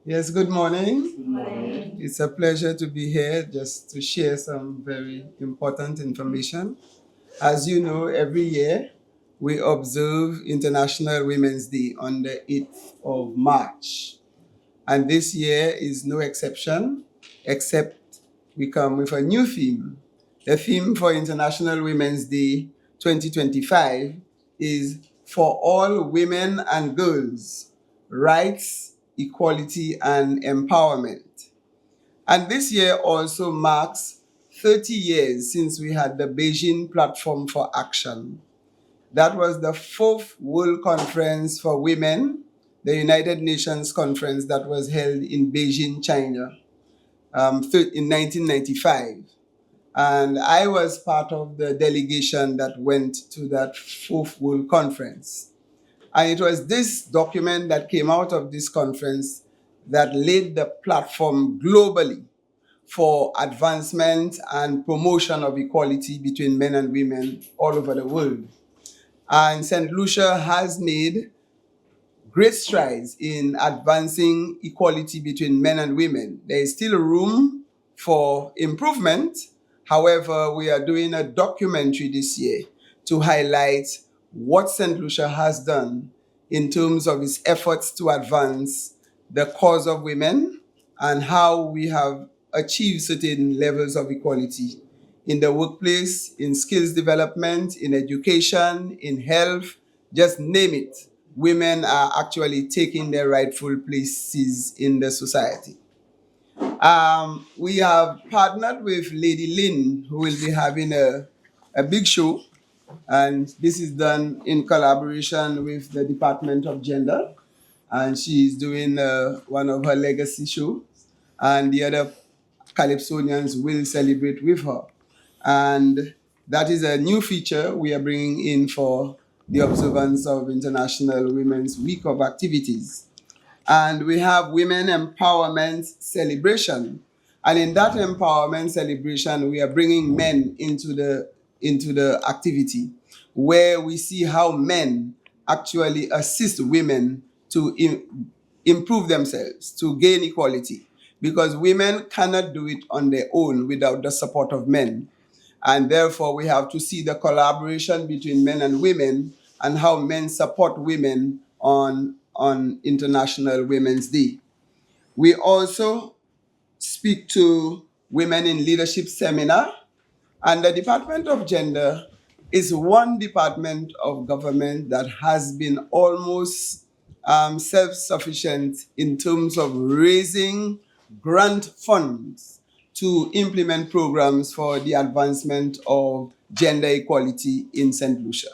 Yes, good morning. Good morning. It's a pleasure to be here just to share some very important information. As you know, every year we observe International Women's Day on the 8th of March. And this year is no exception, except we come with a new theme. The theme for International Women's Day 2025 is For All Women and Girls, Rights, Equality, and Empowerment. And this year also marks 30 years since we had the Beijing Platform for Action. That was the fourth World Conference for Women, the United Nations conference that was held in Beijing, China, in 1995. And I was part of the delegation that went to that fourth World Conference. And it was this document that came out of this conference that laid the platform globally for advancement and promotion of equality between men and women all over the world. And St. Lucia has made great strides in advancing equality between men and women. There is still room for improvement. However, we are doing a documentary this year to highlight what St. Lucia has done in terms of its efforts to advance the cause of women and how we have achieved certain levels of equality in the workplace, in skills development, in education, in health, just name it. Women are actually taking their rightful places in the society. We have partnered with Lady Lynn, who will be having a big show, and this is done in collaboration with the Department of Gender, and she's doing one of her legacy shows, and the other Calypsonians will celebrate with her. And that is a new feature we are bringing in for the observance of International Women's Week of activities. And we have Women Empowerment Celebration. And in that empowerment celebration, we are bringing men into the activity, where we see how men actually assist women to improve themselves, to gain equality, because women cannot do it on their own without the support of men. And therefore, we have to see the collaboration between men and women and how men support women on International Women's Day. We also speak to Women in Leadership Seminar, and the Department of Gender is one department of government that has been almost self-sufficient in terms of raising grant funds to implement programs for the advancement of gender equality in St. Lucia.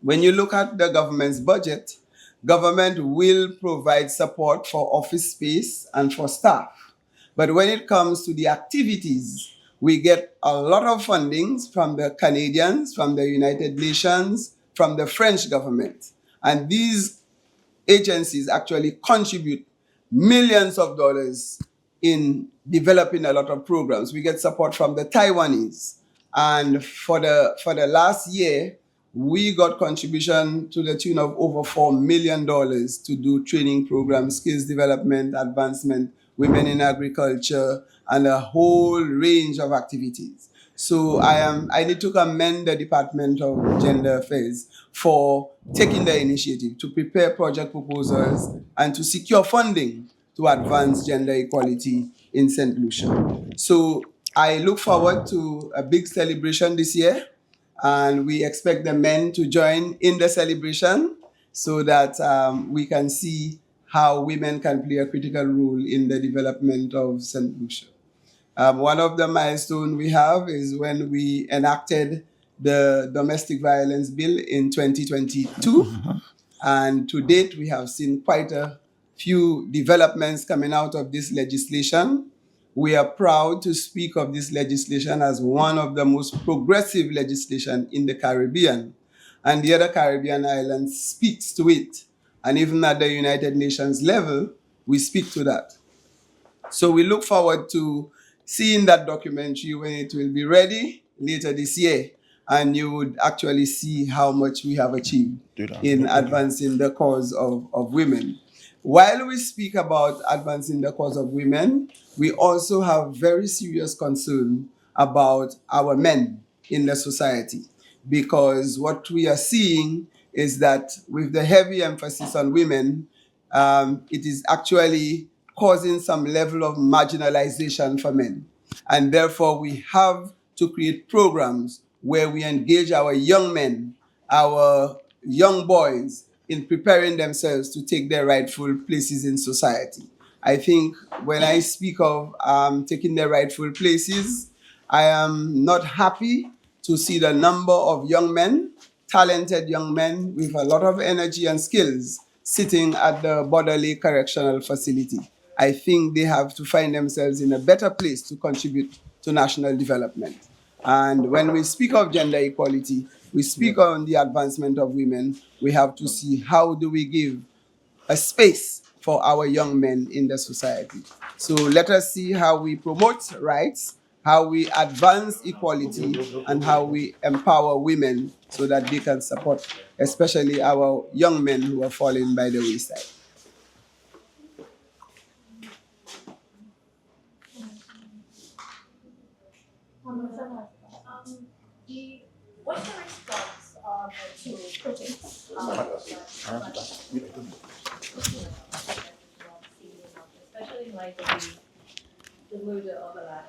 When you look at the government's budget, government will provide support for office space and for staff. But when it comes to the activities, we get a lot of fundings from the Canadians, from the United Nations, from the French government. And these agencies actually contribute millions of dollars in developing a lot of programs. We get support from the Taiwanese. And for the last year, we got contribution to the tune of over $4 million to do training programs, skills development, advancement, women in agriculture, and a whole range of activities. So I need to commend the Department of Gender Affairs for taking the initiative to prepare project proposals and to secure funding to advance gender equality in St. Lucia. So I look forward to a big celebration this year, and we expect the men to join in the celebration so that we can see how women can play a critical role in the development of St. Lucia. One of the milestones we have is when we enacted the domestic violence bill in 2022. And to date, we have seen quite a few developments coming out of this legislation. We are proud to speak of this legislation as one of the most progressive legislation in the Caribbean. And the other Caribbean islands speaks to it. And even at the United Nations level, we speak to that. So we look forward to seeing that documentary when it will be ready later this year. And you would actually see how much we have achieved in advancing the cause of women. While we speak about advancing the cause of women, we also have very serious concern about our men in the society, because what we are seeing is that with the heavy emphasis on women, it is actually causing some level of marginalization for men. And therefore, we have to create programs where we engage our young men, our young boys, in preparing themselves to take their rightful places in society. I think when I speak of taking their rightful places, I am not happy to see the number of young men, talented young men with a lot of energy and skills, sitting at the Borderley Correctional Facility. I think they have to find themselves in a better place to contribute to national development. And when we speak of gender equality, we speak on the advancement of women, we have to see how do we give a space for our young men in the society. So let us see how we promote rights, how we advance equality, and how we empower women so that they can support, especially our young men who are falling by the wayside. What's the response to critics? Especially in light of the murder of a lad.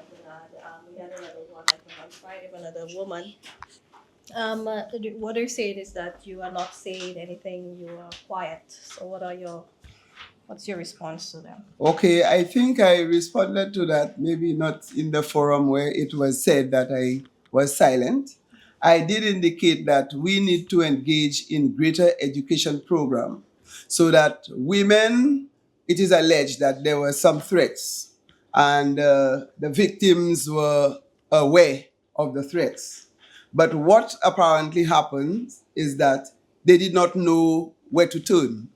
We had another one, I think, on Friday of another woman. What they're saying is that you are not saying anything, you are quiet. So what's your response to them? Okay, I think I responded to that, maybe not in the forum where it was said that I was silent. I did indicate that we need to engage in greater education program so that women, it is alleged that there were some threats and the victims were aware of the threats. But what apparently happened is that they did not know where to turn.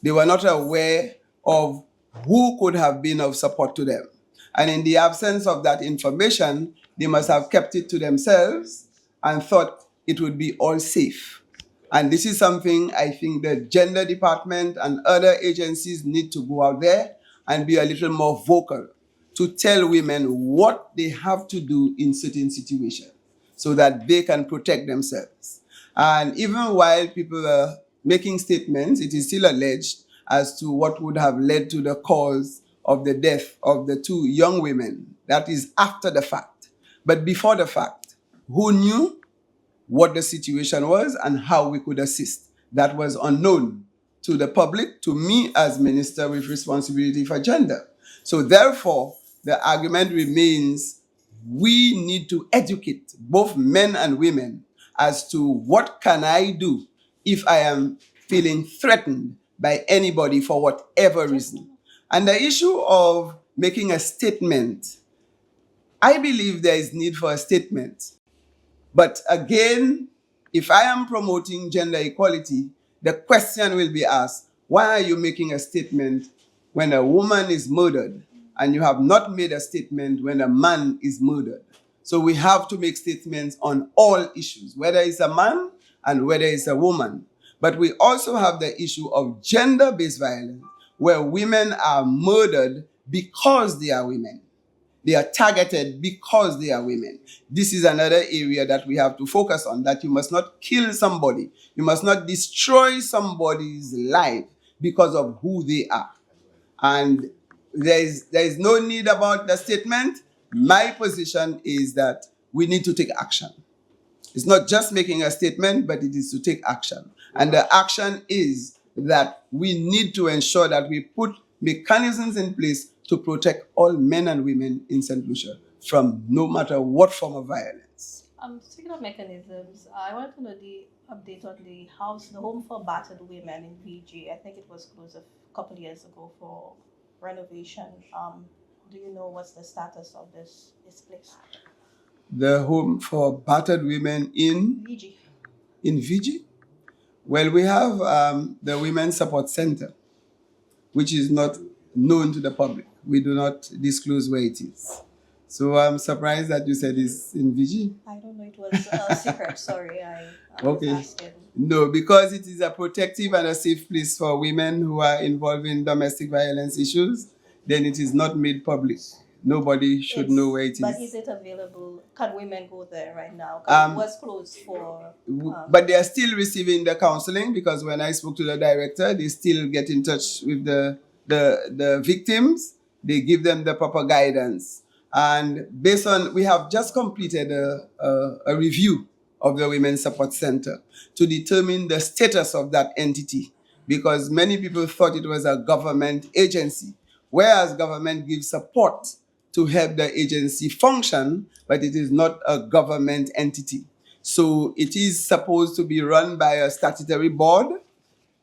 They were not aware of who could have been of support to them. And in the absence of that information, they must have kept it to themselves and thought it would be all safe. And this is something I think the gender department and other agencies need to go out there and be a little more vocal to tell women what they have to do in certain situations so that they can protect themselves. And even while people are making statements, it is still alleged as to what would have led to the cause of the death of the two young women. That is after the fact. But before the fact, who knew what the situation was and how we could assist? That was unknown to the public, to me as minister with responsibility for gender. So therefore, the argument remains we need to educate both men and women as to what can I do if I am feeling threatened by anybody for whatever reason. And the issue of making a statement, I believe there is need for a statement. But again, if I am promoting gender equality, the question will be asked, why are you making a statement when a woman is murdered and you have not made a statement when a man is murdered? So we have to make statements on all issues, whether it's a man and whether it's a woman. But we also have the issue of gender-based violence, where women are murdered because they are women. They are targeted because they are women. This is another area that we have to focus on, that you must not kill somebody. You must not destroy somebody's life because of who they are. And there is no need about the statement. My position is that we need to take action. It's not just making a statement, but it is to take action. And the action is that we need to ensure that we put mechanisms in place to protect all men and women in St. Lucia from no matter what form of violence. Speaking of mechanisms, I want to know the update on the house, the home for battered women in VG. I think it was closed a couple of years ago for renovation. Do you know what's the status of this place? The home for battered women VG. in VG? Well, we have the Women's Support Center, which is not known to the public. We do not disclose where it is. So I'm surprised that you said it's in VG. I don't know. It was a secret. Sorry, I was Okay. asking. No, because it is a protective and a safe place for women who are involved in domestic violence issues, then it is not made public. Nobody should know where it is. But is it available? Can women go there right now? Because it was closed for. But they are still receiving the counseling, because when I spoke to the director, they still get in touch with the victims. They give them the proper guidance. And based on, we have just completed a review of the Women's Support Center to determine the status of that entity, because many people thought it was a government agency, whereas government gives support to help the agency function, but it is not a government entity. So it is supposed to be run by a statutory board,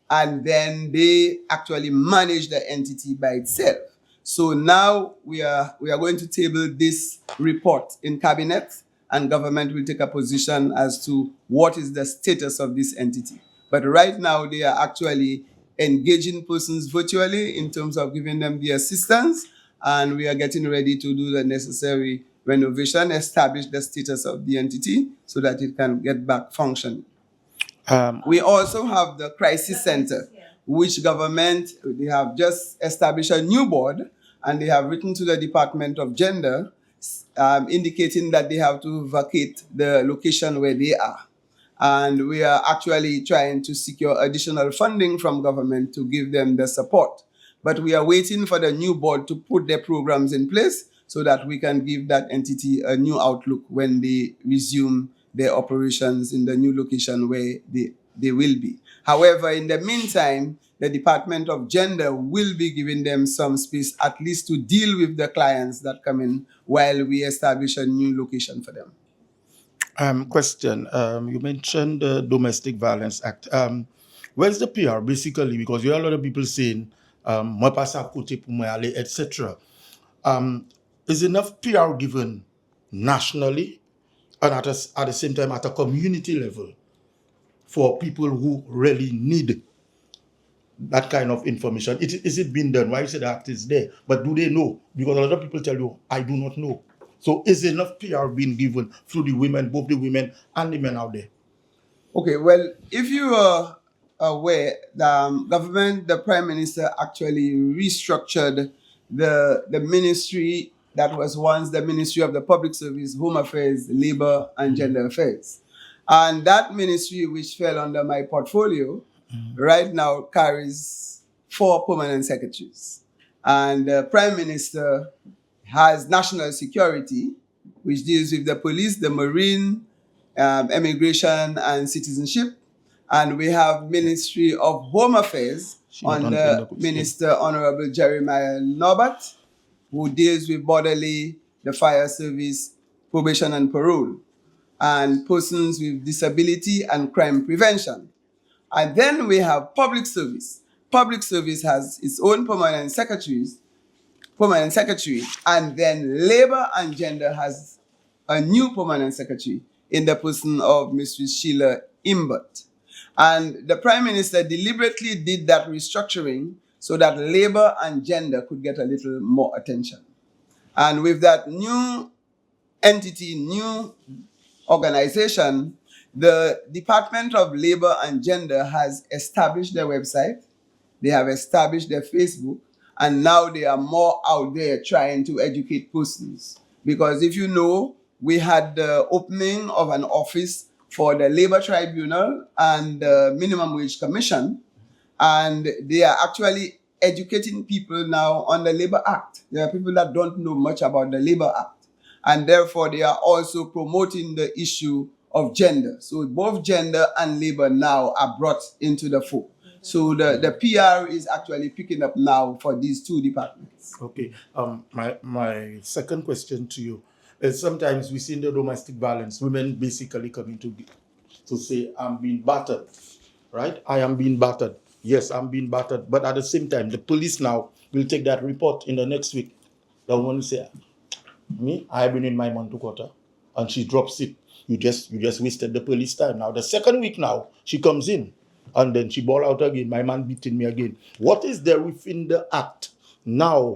and then they actually manage the entity by itself. So now we are going to table this report in cabinet, and government will take a position as to what is the status of this entity. But right now they are actually engaging persons virtually in terms of giving them the assistance, and we are getting ready to do the necessary renovation, establish the status of the entity so that it can get back functioning. We also have the crisis center, which government, they have just established a new board, and they have written to the Department of Gender, indicating that they have to vacate the location where they are. And we are actually trying to secure additional funding from government to give them the support. But we are waiting for the new board to put their programs in place so that we can give that entity a new outlook when they resume their operations in the new location where they will be. However, in the meantime, the Department of Gender will be giving them some space, at least to deal with the clients that come in while we establish a new location for them. Question. You mentioned the Domestic Violence Act. Where's the PR, basically? Because you have a lot of people saying, moi pas ça côté pour moi aller, etc. Is enough PR given nationally and at the same time at a community level for people who really need that kind of information? Is it being done? Why you say the act is there? But do they know? Because a lot of people tell you, I do not know. So is enough PR being given through the women, both the women and the men out there? Okay, well, if you are aware, the government, the Prime Minister actually restructured the ministry that was once the Ministry of the Public Service, Home Affairs, Labor and Gender Affairs. And that ministry, which fell under my portfolio, right now carries 4 permanent secretaries. And the Prime Minister has national security, which deals with the police, the marine, immigration and citizenship. And we have Ministry of Home Affairs under Minister Honorable Jeremiah Norbert, who deals with borderly, the fire service, probation and parole, and persons with disability and crime prevention. And then we have public service. Public service has its own permanent secretary, and then labor and gender has a new permanent secretary in the person of Mrs. Sheila Imbert. And the Prime Minister deliberately did that restructuring so that labor and gender could get a little more attention. And with that new entity, new organization, the Department of Labor and Gender has established their website, they have established their Facebook, and now they are more out there trying to educate persons. Because if you know, we had the opening of an office for the Labor Tribunal and the Minimum Wage Commission, and they are actually educating people now on the Labor Act. There are people that don't know much about the Labor Act, and therefore they are also promoting the issue of gender. So both gender and labor now are brought into the fold. So the PR is actually picking up now for these 2 departments. Okay. My second question to you is, sometimes we see in the domestic violence, women basically coming to say, I'm being battered, right? I am being battered. Yes, I'm being battered. But at the same time, the police now will take that report in the next week. The woman will say, me, I've been in my month to quarter, and she drops it. You just wasted the police time. Now the second week now, she comes in, and then she ball out again. My man beating me again. What is there within the act now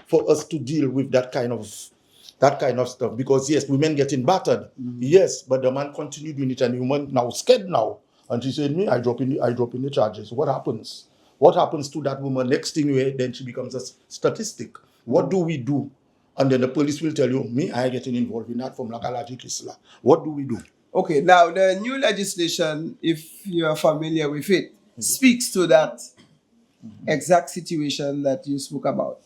for us to deal with that kind of that kind of stuff. Because yes, women getting battered, yes, but the man continue doing it, and the woman now scared now, and she said, "Me, I drop in the charges." What happens? What happens to that woman? Next thing then she becomes a statistic. What do we do? And then the police will tell you, "Me, I getting involved in that from Lakalaji Kisla." What do we do? Okay, now the new legislation, if you are familiar with it, speaks to that exact situation that you spoke about.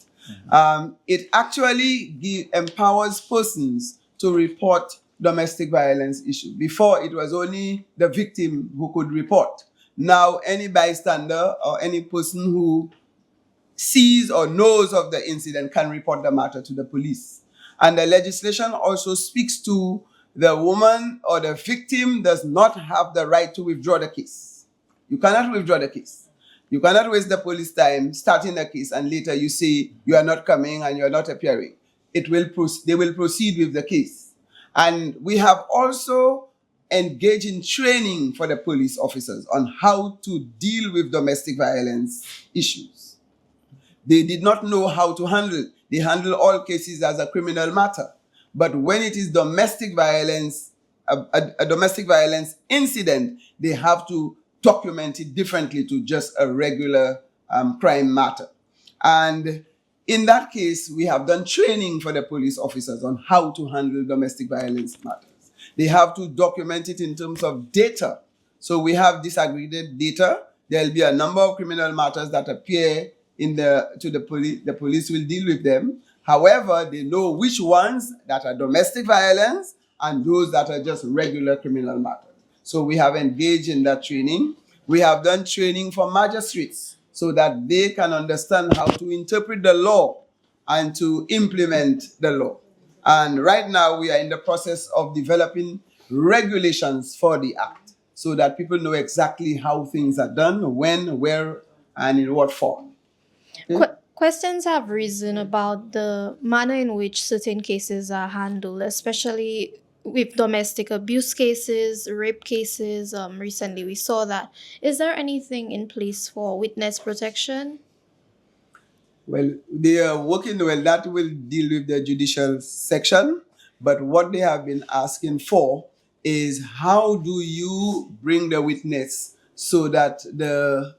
It actually empowers persons to report domestic violence issue. Before, it was only the victim who could report. Now, any bystander or any person who sees or knows of the incident can report the matter to the police. And the legislation also speaks to the woman or the victim does not have the right to withdraw the case. You cannot withdraw the case. You cannot waste the police time starting the case and later you say you are not coming and you are not appearing. They will proceed with the case. And we have also engaged in training for the police officers on how to deal with domestic violence issues. They did not know how to handle it. They handle all cases as a criminal matter. But when it is domestic violence, a domestic violence incident, they have to document it differently to just a regular crime matter. And in that case, we have done training for the police officers on how to handle domestic violence matters. They have to document it in terms of data. So we have disaggregated data. There'll be a number of criminal matters that appear to the police. The police will deal with them. However, they know which ones that are domestic violence and those that are just regular criminal matters. So we have engaged in that training. We have done training for magistrates so that they can understand how to interpret the law and to implement the law. And right now we are in the process of developing regulations for the act so that people know exactly how things are done, when, where, and in what form. Questions have risen about the manner in which certain cases are handled, especially with domestic abuse cases, rape cases. Recently, we saw that. Is there anything in place for witness protection? Well, they are working, well, that will deal with the judicial section. But what they have been asking for is how do you bring the witness so that the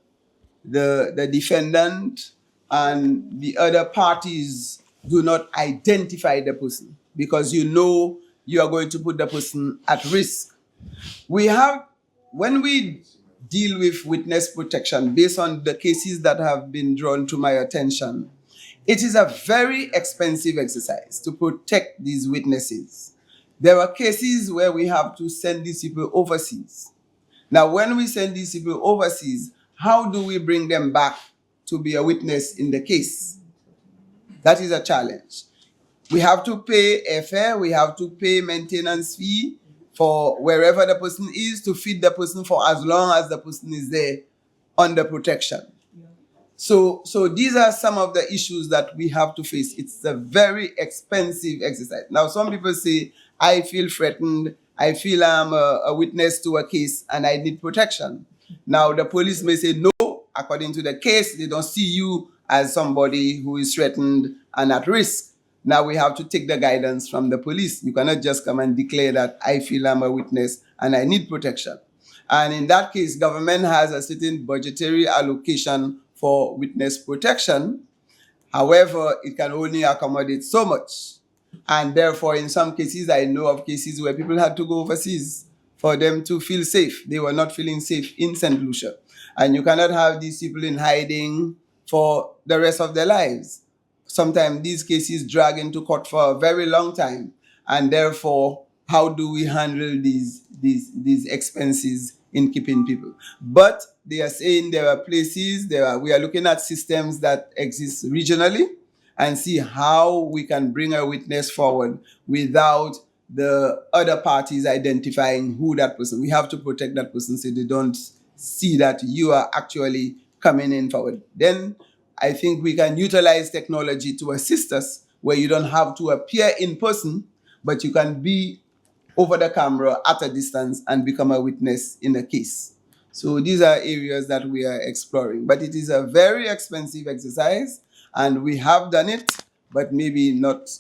defendant and the other parties do not identify the person, because you know you are going to put the person at risk. When we deal with witness protection, based on the cases that have been drawn to my attention, it is a very expensive exercise to protect these witnesses. There are cases where we have to send these people overseas. Now, when we send these people overseas, how do we bring them back to be a witness in the case? That is a challenge. We have to pay airfare, we have to pay maintenance fee for wherever the person is to feed the person for as long as the person is there under protection. So these are some of the issues that we have to face. It's a very expensive exercise. Now, some people say, I feel threatened, I feel I'm a witness to a case and I need protection. Now, the police may say, no, according to the case, they don't see you as somebody who is threatened and at risk. Now we have to take the guidance from the police. You cannot just come and declare that I feel I'm a witness and I need protection. And in that case, government has a certain budgetary allocation for witness protection. However, it can only accommodate so much. And therefore, in some cases, I know of cases where people had to go overseas for them to feel safe. They were not feeling safe in St. Lucia. And you cannot have these people in hiding for the rest of their lives. Sometimes these cases drag into court for a very long time. And therefore, how do we handle these expenses in keeping people? But they are saying there are places, we are looking at systems that exist regionally and see how we can bring a witness forward without the other parties identifying who that person. We have to protect that person so they don't see that you are actually coming in forward. Then I think we can utilize technology to assist us where you don't have to appear in person, but you can be over the camera at a distance and become a witness in a case. So these are areas that we are exploring. But it is a very expensive exercise, and we have done it, but maybe not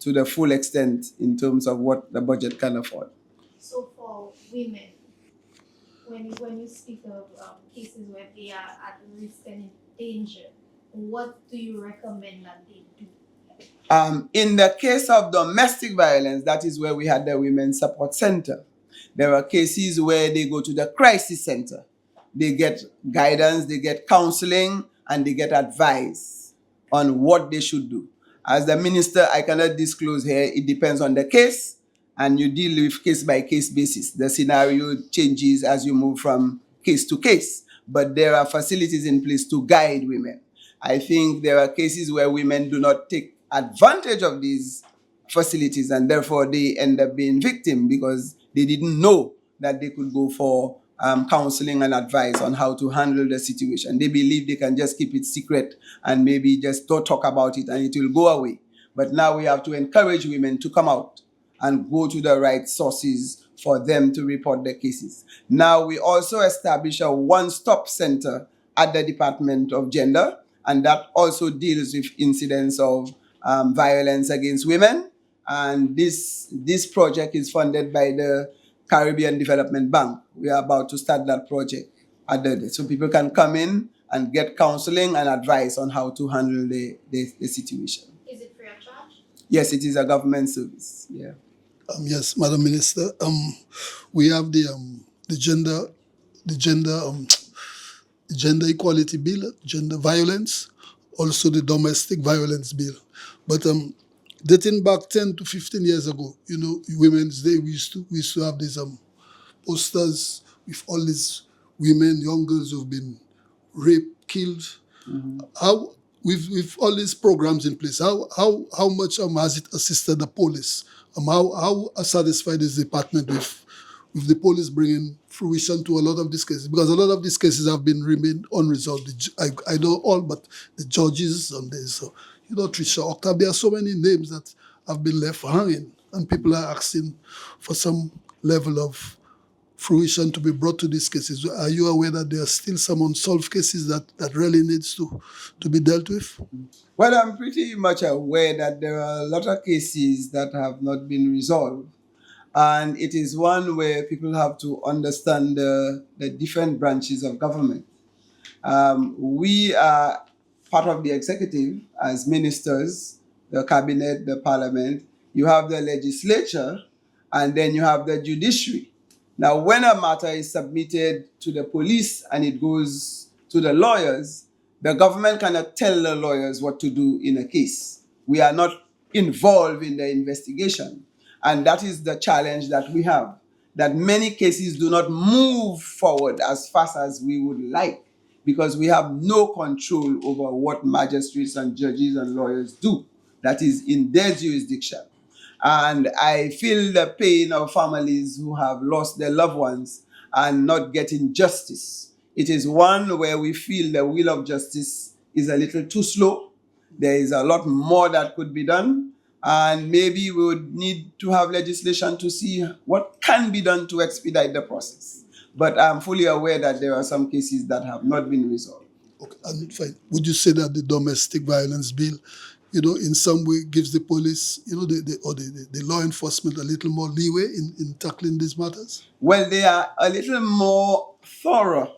to the full extent in terms of what the budget can afford. So for women, when you speak of cases where they are at risk and in danger, what do you recommend that they do? In the case of domestic violence, that is where we had the Women's Support Center. There are cases where they go to the crisis center. They get guidance, they get counseling, and they get advice on what they should do. As the minister, I cannot disclose here. It depends on the case, and you deal with case by case basis. The scenario changes as you move from case to case, but there are facilities in place to guide women. I think there are cases where women do not take advantage of these facilities, and therefore they end up being victim because they didn't know that they could go for counseling and advice on how to handle the situation. They believe they can just keep it secret and maybe just don't talk about it and it will go away. But now we have to encourage women to come out and go to the right sources for them to report their cases. Now we also establish a one-stop center at the Department of Gender, and that also deals with incidents of violence against women. And this project is funded by the Caribbean Development Bank. We are about to start that project so people can come in and get counseling and advice on how to handle the situation. Is it free of charge? Yes, it is a government service. Yeah. Yes, Madam Minister. We have the gender equality bill, gender violence, also the domestic violence bill. But dating back 10 to 15 years ago, Women's Day, we used to have these posters with all these women, young girls who've been raped, killed. Mm-hmm. How with all these programs in place, how much has it assisted the police? How satisfied is the department with the police bringing fruition to a lot of these cases? Because a lot of these cases have remained unresolved. I know all but the judges on this. So, Tricia, Octave, there are so many names that have been left hanging, and people are asking for some level of fruition to be brought to these cases. Are you aware that there are still some unsolved cases that really needs to be dealt with? Well, I'm pretty much aware that there are a lot of cases that have not been resolved. And it is one where people have to understand the different branches of government. We are part of the executive as ministers, the cabinet, the parliament. You have the legislature, and then you have the judiciary. Now, when a matter is submitted to the police and it goes to the lawyers, the government cannot tell the lawyers what to do in a case. We are not involved in the investigation. And that is the challenge that we have, that many cases do not move forward as fast as we would like because we have no control over what magistrates and judges and lawyers do. That is in their jurisdiction. And I feel the pain of families who have lost their loved ones and not getting justice. It is one where we feel the wheel of justice is a little too slow. There is a lot more that could be done. And maybe we would need to have legislation to see what can be done to expedite the process. But I'm fully aware that there are some cases that have not been resolved. Okay, and fine. Would you say that the domestic violence bill, in some way gives the police, the law enforcement a little more leeway in tackling these matters? Well, they are a little more thorough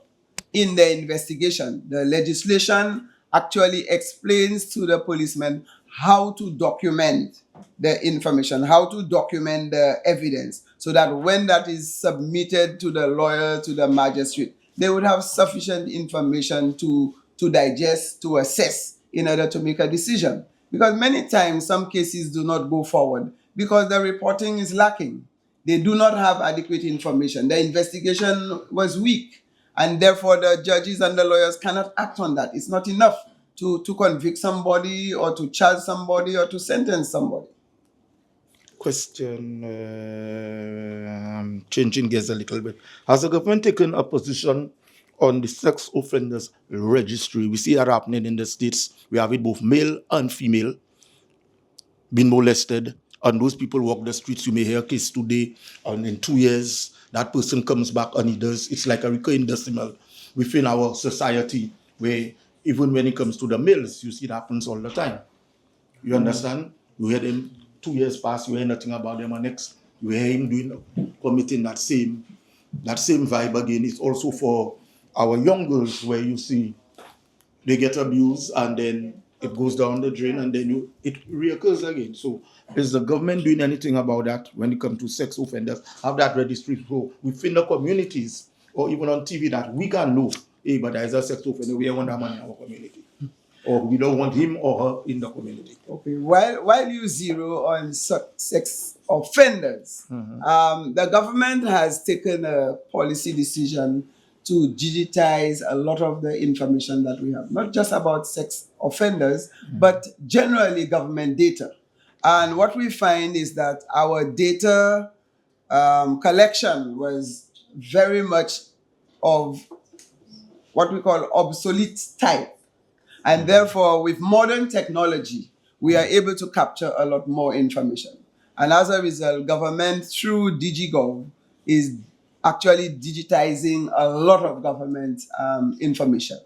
in their investigation. The legislation actually explains to the policemen how to document the information, how to document the evidence, so that when that is submitted to the lawyer, to the magistrate, they would have sufficient information to digest, to assess in order to make a decision. Because many times some cases do not go forward because the reporting is lacking. They do not have adequate information. The investigation was weak, and therefore the judges and the lawyers cannot act on that. It's not enough to convict somebody or to charge somebody or to sentence somebody. Question, changing gears a little bit. Has the government taken a position on the sex offenders registry? We see that happening in the States. We have it both male and female being molested, and those people walk the streets. You may hear a case today, and in 2 years, that person comes back and he does. It's like a recurring decimal within our society, where even when it comes to the males, you see it happens all the time. You understand? You hear them 2 years pass, you hear nothing about them, and next you hear him committing that same vibe again. It's also for our young girls, where you see they get abused and then it goes down the drain, and then it reoccurs again. So is the government doing anything about that when it comes to sex offenders? Have that registry so within the communities or even on TV that we can know, hey, but there is a sex offender, we don't want that man in our community, or we don't want him or her in the community. Okay, while you zero on sex offenders, the government has taken a policy decision to digitize a lot of the information that we have, not just about sex offenders, but generally government data. And what we find is that our data collection was very much of what we call obsolete type. And therefore, with modern technology, we are able to capture a lot more information. And as a result, government through DigiGov is actually digitizing a lot of government information.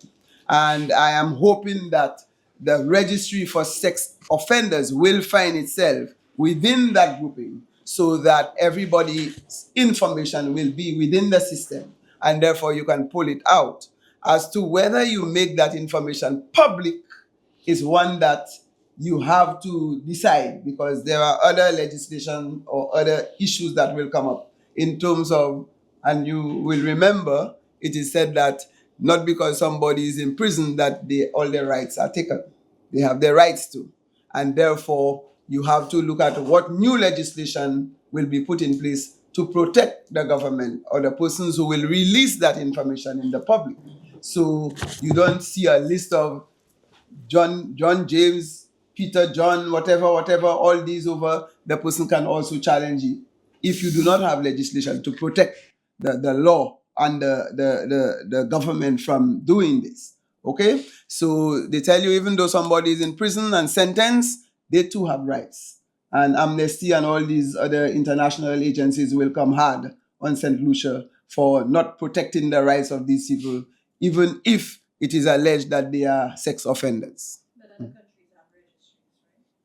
And I am hoping that the registry for sex offenders will find itself within that grouping, so that everybody's information will be within the system, and therefore you can pull it out. As to whether you make that information public is one that you have to decide, because there are other legislation or other issues that will come up in terms of, and you will remember, it is said that not because somebody is in prison that all their rights are taken. They have their rights too. And therefore, you have to look at what new legislation will be put in place to protect the government or the persons who will release that information in the public. So you don't see a list of John James, Peter, John, whatever, all these over. The person can also challenge it if you do not have legislation to protect the law and the government from doing this. Okay? So they tell you, even though somebody is in prison and sentenced, they too have rights. And Amnesty and all these other international agencies will come hard on St. Lucia for not protecting the rights of these people, even if it is alleged that they are sex offenders. But other countries have registries,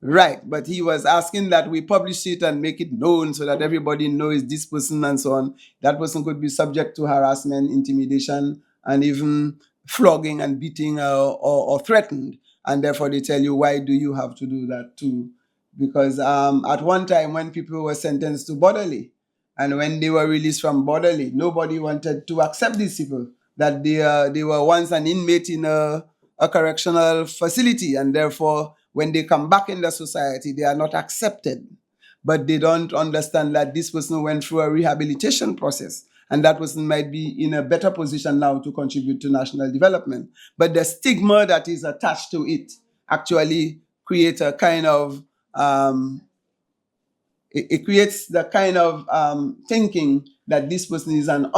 right? Right, but he was asking that we publish it and make it known so that everybody knows this person and so on. That person could be subject to harassment, intimidation, and even flogging and beating or threatened. And therefore they tell you, why do you have to do that too? Because at one time when people were sentenced to bodily, and when they were released from bodily, nobody wanted to accept these people, that they were once an inmate in a correctional facility, and therefore when they come back in the society, they are not accepted. But they don't understand that this person went through a rehabilitation process, and that person might be in a better position now to contribute to national development. But the stigma that is attached to it actually creates a kind of it creates the kind of thinking that this person is an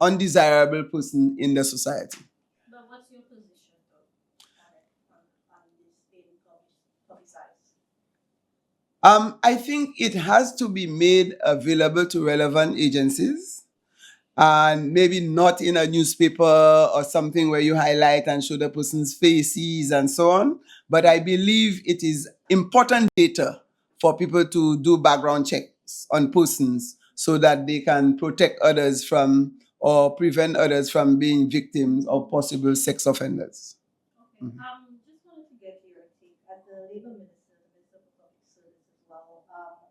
undesirable person in the society. But what's your position, though, on this being publicized? I think it has to be made available to relevant agencies, and maybe not in a newspaper or something where you highlight and show the person's faces and so on. But I believe it is important data for people to do background checks on persons so that they can protect others from or prevent others from being victims of possible sex offenders. Okay. Just wanted to get your take as the Labour Minister, the Minister for Public Service as well.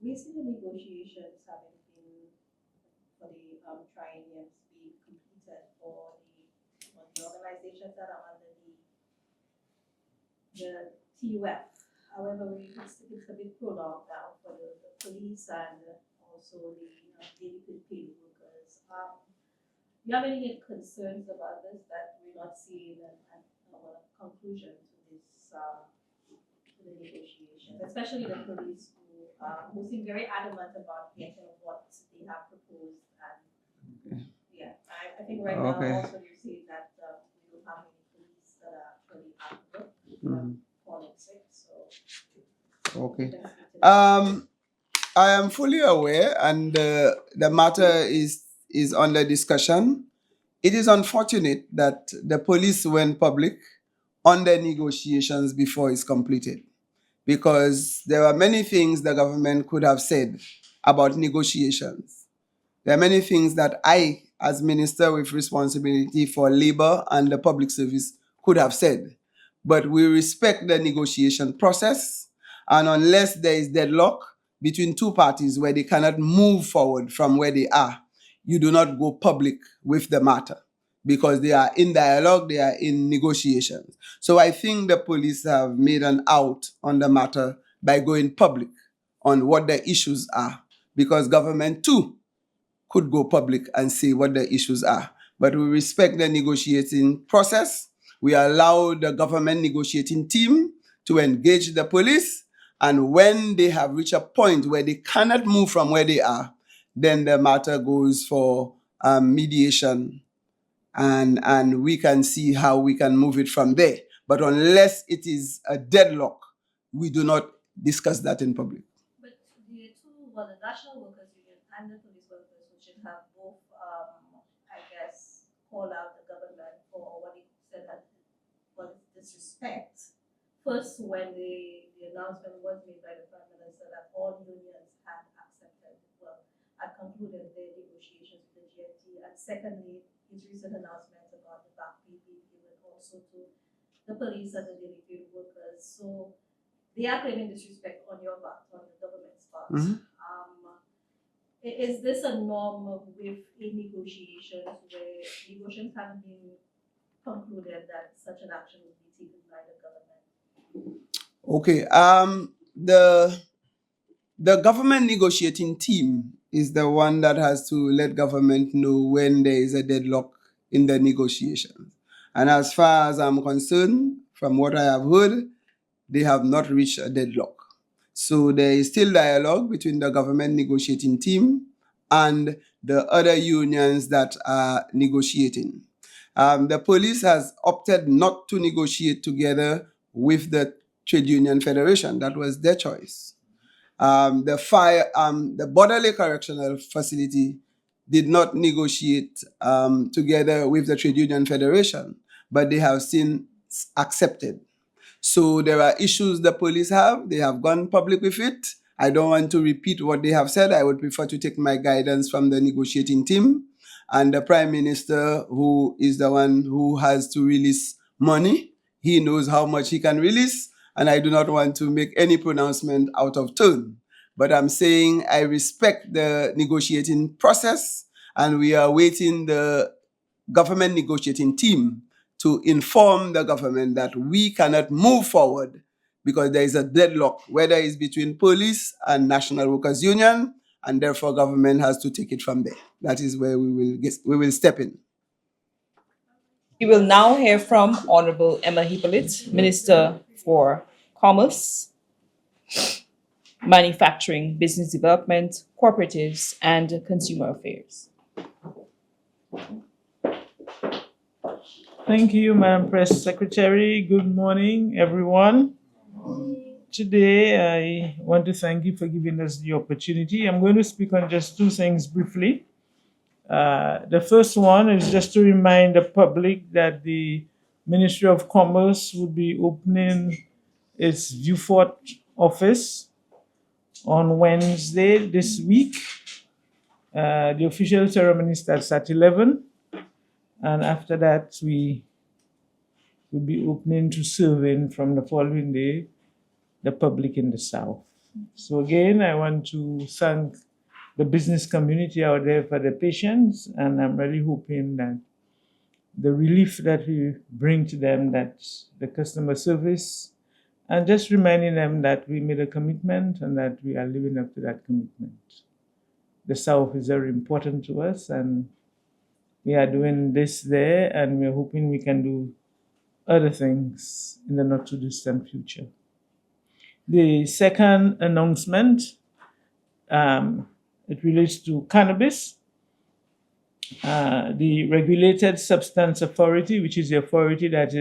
We see the negotiations having been for the trienniums be completed for the organizations that are under the TUF. However, it's a bit prolonged now for the police and also the daily paid workers. Do you have any concerns about this, that we're not seeing a conclusion to this to the negotiations, especially the police who seem very adamant about getting what they have proposed? And yeah, I think right now also you're saying that we don't have any police that are actually at work, falling sick. So Okay. I am fully aware, and the matter is under discussion. It is unfortunate that the police went public on their negotiations before it's completed, because there are many things the government could have said about negotiations. There are many things that I, as minister with responsibility for labor and the public service, could have said. But we respect the negotiation process, and unless there is deadlock between two parties where they cannot move forward from where they are, you do not go public with the matter because they are in dialogue, they are in negotiations. So I think the police have made an out on the matter by going public on what the issues are, because government too could go public and say what the issues are. But we respect the negotiating process. We allow the government negotiating team to engage the police. And when they have reached a point where they cannot move from where they are, then the matter goes for mediation. And we can see how we can move it from there. But unless it is a deadlock, we do not discuss that in public. But the National Workers Union and the police workers, which should have both, I guess, call out the government for what it said that was disrespect. First, when the announcement was made by the Prime Minister that all unions had accepted, had concluded their negotiations with the GNT, and secondly, his recent announcement about the back pay being given also to the police and the daily paid workers. So they are claiming disrespect on your part, on the government's part. Mhm. Is this a norm with negotiations where negotiations haven't been concluded that such an action would be taken by the government? Okay. The government negotiating team is the one that has to let government know when there is a deadlock in the negotiations. And as far as I'm concerned, from what I have heard, they have not reached a deadlock. So there is still dialogue between the government negotiating team and the other unions that are negotiating. The police has opted not to negotiate together with the Trade Union Federation. That was their choice. The Borderley Correctional Facility did not negotiate together with the Trade Union Federation, but they have since accepted. So there are issues the police have. They have gone public with it. I don't want to repeat what they have said. I would prefer to take my guidance from the negotiating team and the Prime Minister, who is the one who has to release money. He knows how much he can release, and I do not want to make any pronouncement out of turn. But I'm saying I respect the negotiating process, and we are waiting the government negotiating team to inform the government that we cannot move forward because there is a deadlock, whether it's between police and National Workers Union, and therefore government has to take it from there. That is where we will step in. We will now hear from Honorable Emma Hippolyte, Minister for Commerce, Manufacturing, Business Development, Cooperatives, and Consumer Affairs. Thank you, Madam Press Secretary. Good morning, everyone. Today, I want to thank you for giving us the opportunity. I'm going to speak on just two things briefly. The first one is just to remind the public that the Ministry of Commerce will be opening its Vieux-Fort office on Wednesday this week. The official ceremony starts at 11. And after that, we will be opening to serving from the following day the public in the South. So again, I want to thank the business community out there for their patience, and I'm really hoping that the relief that we bring to them, that the customer service, and just reminding them that we made a commitment and that we are living up to that commitment. The South is very important to us, and we are doing this there, and we're hoping we can do other things in the not too distant future. The second announcement, it relates to cannabis. The Regulated Substance Authority, which is the authority that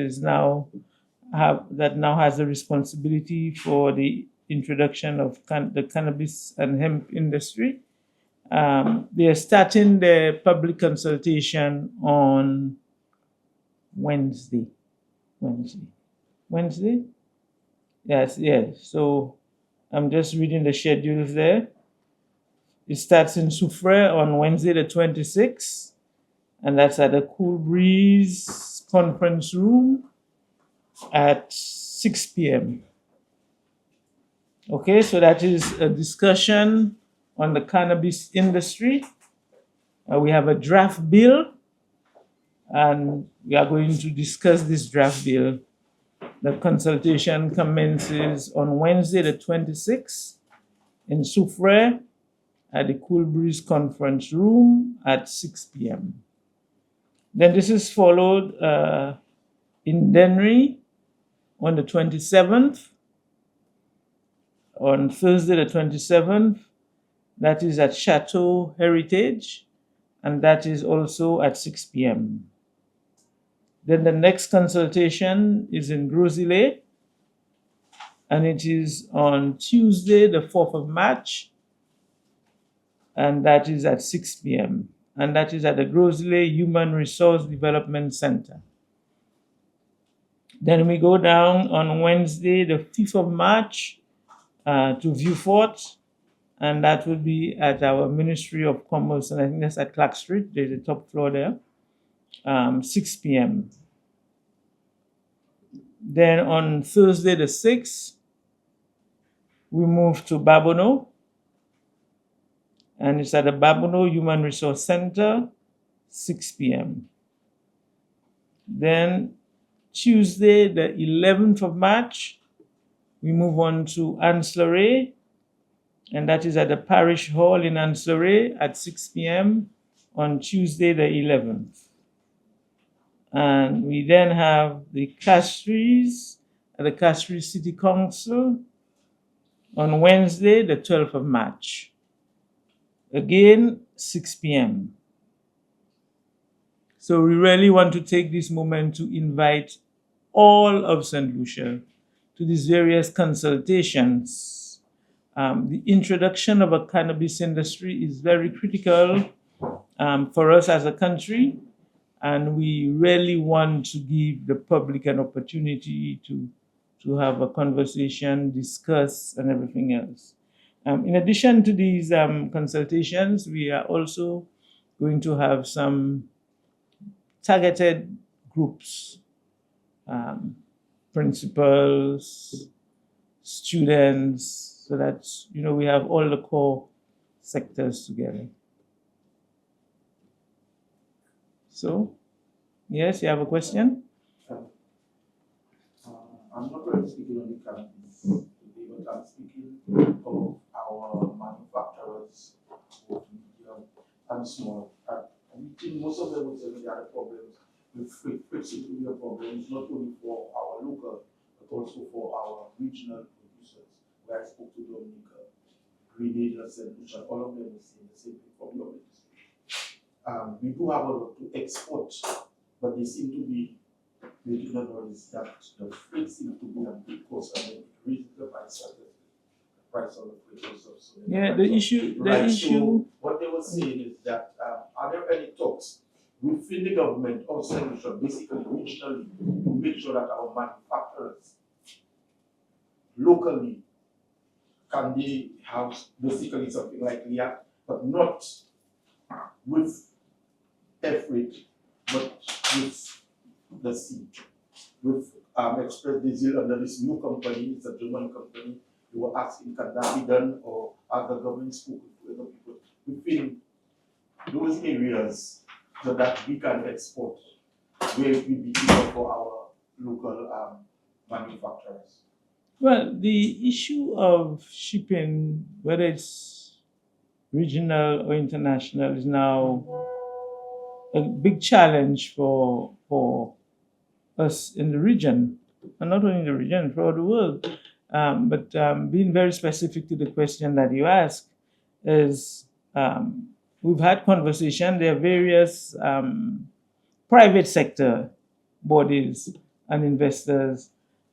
now has the responsibility for the introduction of the cannabis and hemp industry. They are starting the public consultation on Wednesday. Yes, yes. So I'm just reading the schedules there. It starts in Soufrière on Wednesday the 26th, and that's at the Cool Breeze Conference Room at 6 p.m. Okay, so that is a discussion on the cannabis industry. We have a draft bill, and we are going to discuss this draft bill. The consultation commences on Wednesday, the 26th, in Soufrière at the Cool Breeze Conference Room at 6 p.m. Then this is followed in Dennery on the 27th, on Thursday, the 27th. That is at Chateau Heritage, and that is also at 6 p.m. Then the next consultation is in Grosley, and it is on Tuesday, the 4th of March, and that is at 6 p.m. And that is at the Grosley Human Resource Development Center. Then we go down on Wednesday, the 5th of March, to Vieux-Fort, and that will be at our Ministry of Commerce, and I think that's at Clark Street. There's a top floor there, 6 p.m. Then on Thursday, the 6th, we move to Babono, and it's at the Babono Human Resource Center, 6 p.m. Then Tuesday, the 11th of March, we move on to Ancillary, and that is at the Parish Hall in Ancillary at 6 p.m. on Tuesday, the 11th. And we then have the Castries at the Castries City Council on Wednesday, the 12th of March. Again, 6 p.m. So we really want to take this moment to invite all of St. Lucia to these various consultations. The introduction of a cannabis industry is very critical for us as a country, and we really want to give the public an opportunity to have a conversation, discuss, and everything else. In addition to these consultations, we are also going to have some targeted groups, principals, students, so that we have all the core sectors together. So, yes, you have a question? I'm not really speaking on the cannabis today, but I'm speaking of our manufacturers, both medium and small. I think most of them would say there are problems with fixing the problems, not only for our local, but also for our regional producers. Where I spoke to Dominica, Grenada, St. Lucia, all of them were saying the same thing from your ministry. We do have a lot to export, but they seem to be making a noise that the freight seems to be a big cost, and then raise the price of the freight and stuff. So the issue. What they were saying is that are there any talks within the government or solution, basically regionally, to make sure that our manufacturers locally can they have basically something like RIAC, but not with air freight, but with the sea, with Express Diesel under this new company. It's a German company. They were asking, can that be done, or other governments spoke with other people within those areas so that we can export, where it will be easier for our local manufacturers? Well, the issue of shipping, whether it's regional or international, is now a big challenge for us in the region, and not only in the region, throughout the world. But being very specific to the question that you asked, is we've had conversation. There are various private sector bodies and investors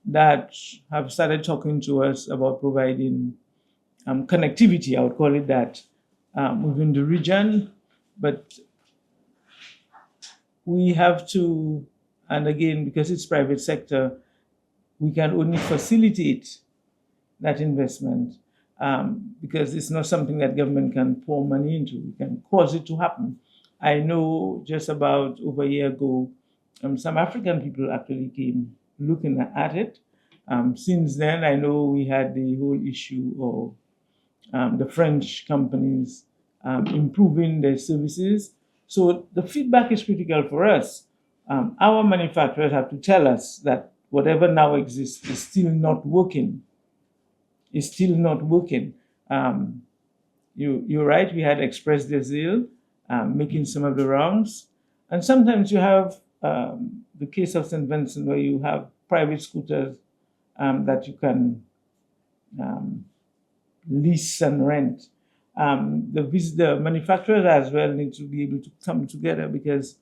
that have started talking to us about providing connectivity, I would call it that, within the region. But we have to, and again, because it's private sector, We can only facilitate that investment because it's not something that government can pour money into. We can cause it to happen. I know just about over a year ago, some African people actually came looking at it. Since then, I know we had the whole issue of the French companies improving their services. So the feedback is critical for us. Our manufacturers have to tell us that whatever now exists is still not working. Is still not working. You're right, we had Express Desil making some of the wrongs. And sometimes you have the case of St. Vincent where you have private scooters that you can lease and rent. The manufacturers as well need to be able to come together because,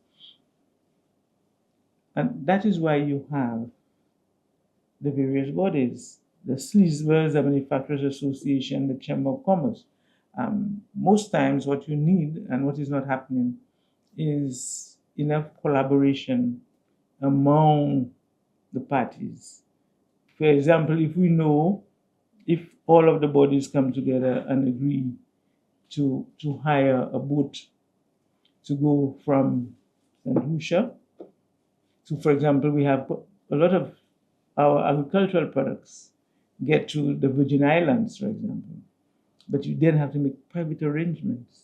and that is why you have the various bodies, the SLISBERS, the Manufacturers Association, the Chamber of Commerce. Most times what you need and what is not happening is enough collaboration among the parties. For example, if we know, if all of the bodies come together and agree to hire a boat to go from St. Lucia to, for example, we have a lot of our agricultural products get to the Virgin Islands, for example, but you then have to make private arrangements.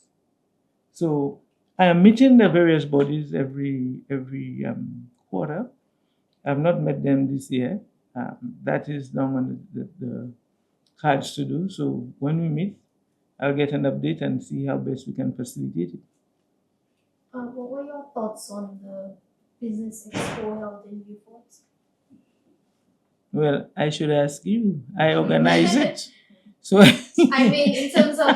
So I am meeting the various bodies every quarter. I've not met them this year. That is down on the cards to do. So when we meet, I'll get an update and see how best we can facilitate it. What were your thoughts on the business expo held in Beaufort? Well, I should ask you. I organize it. So I mean, in terms of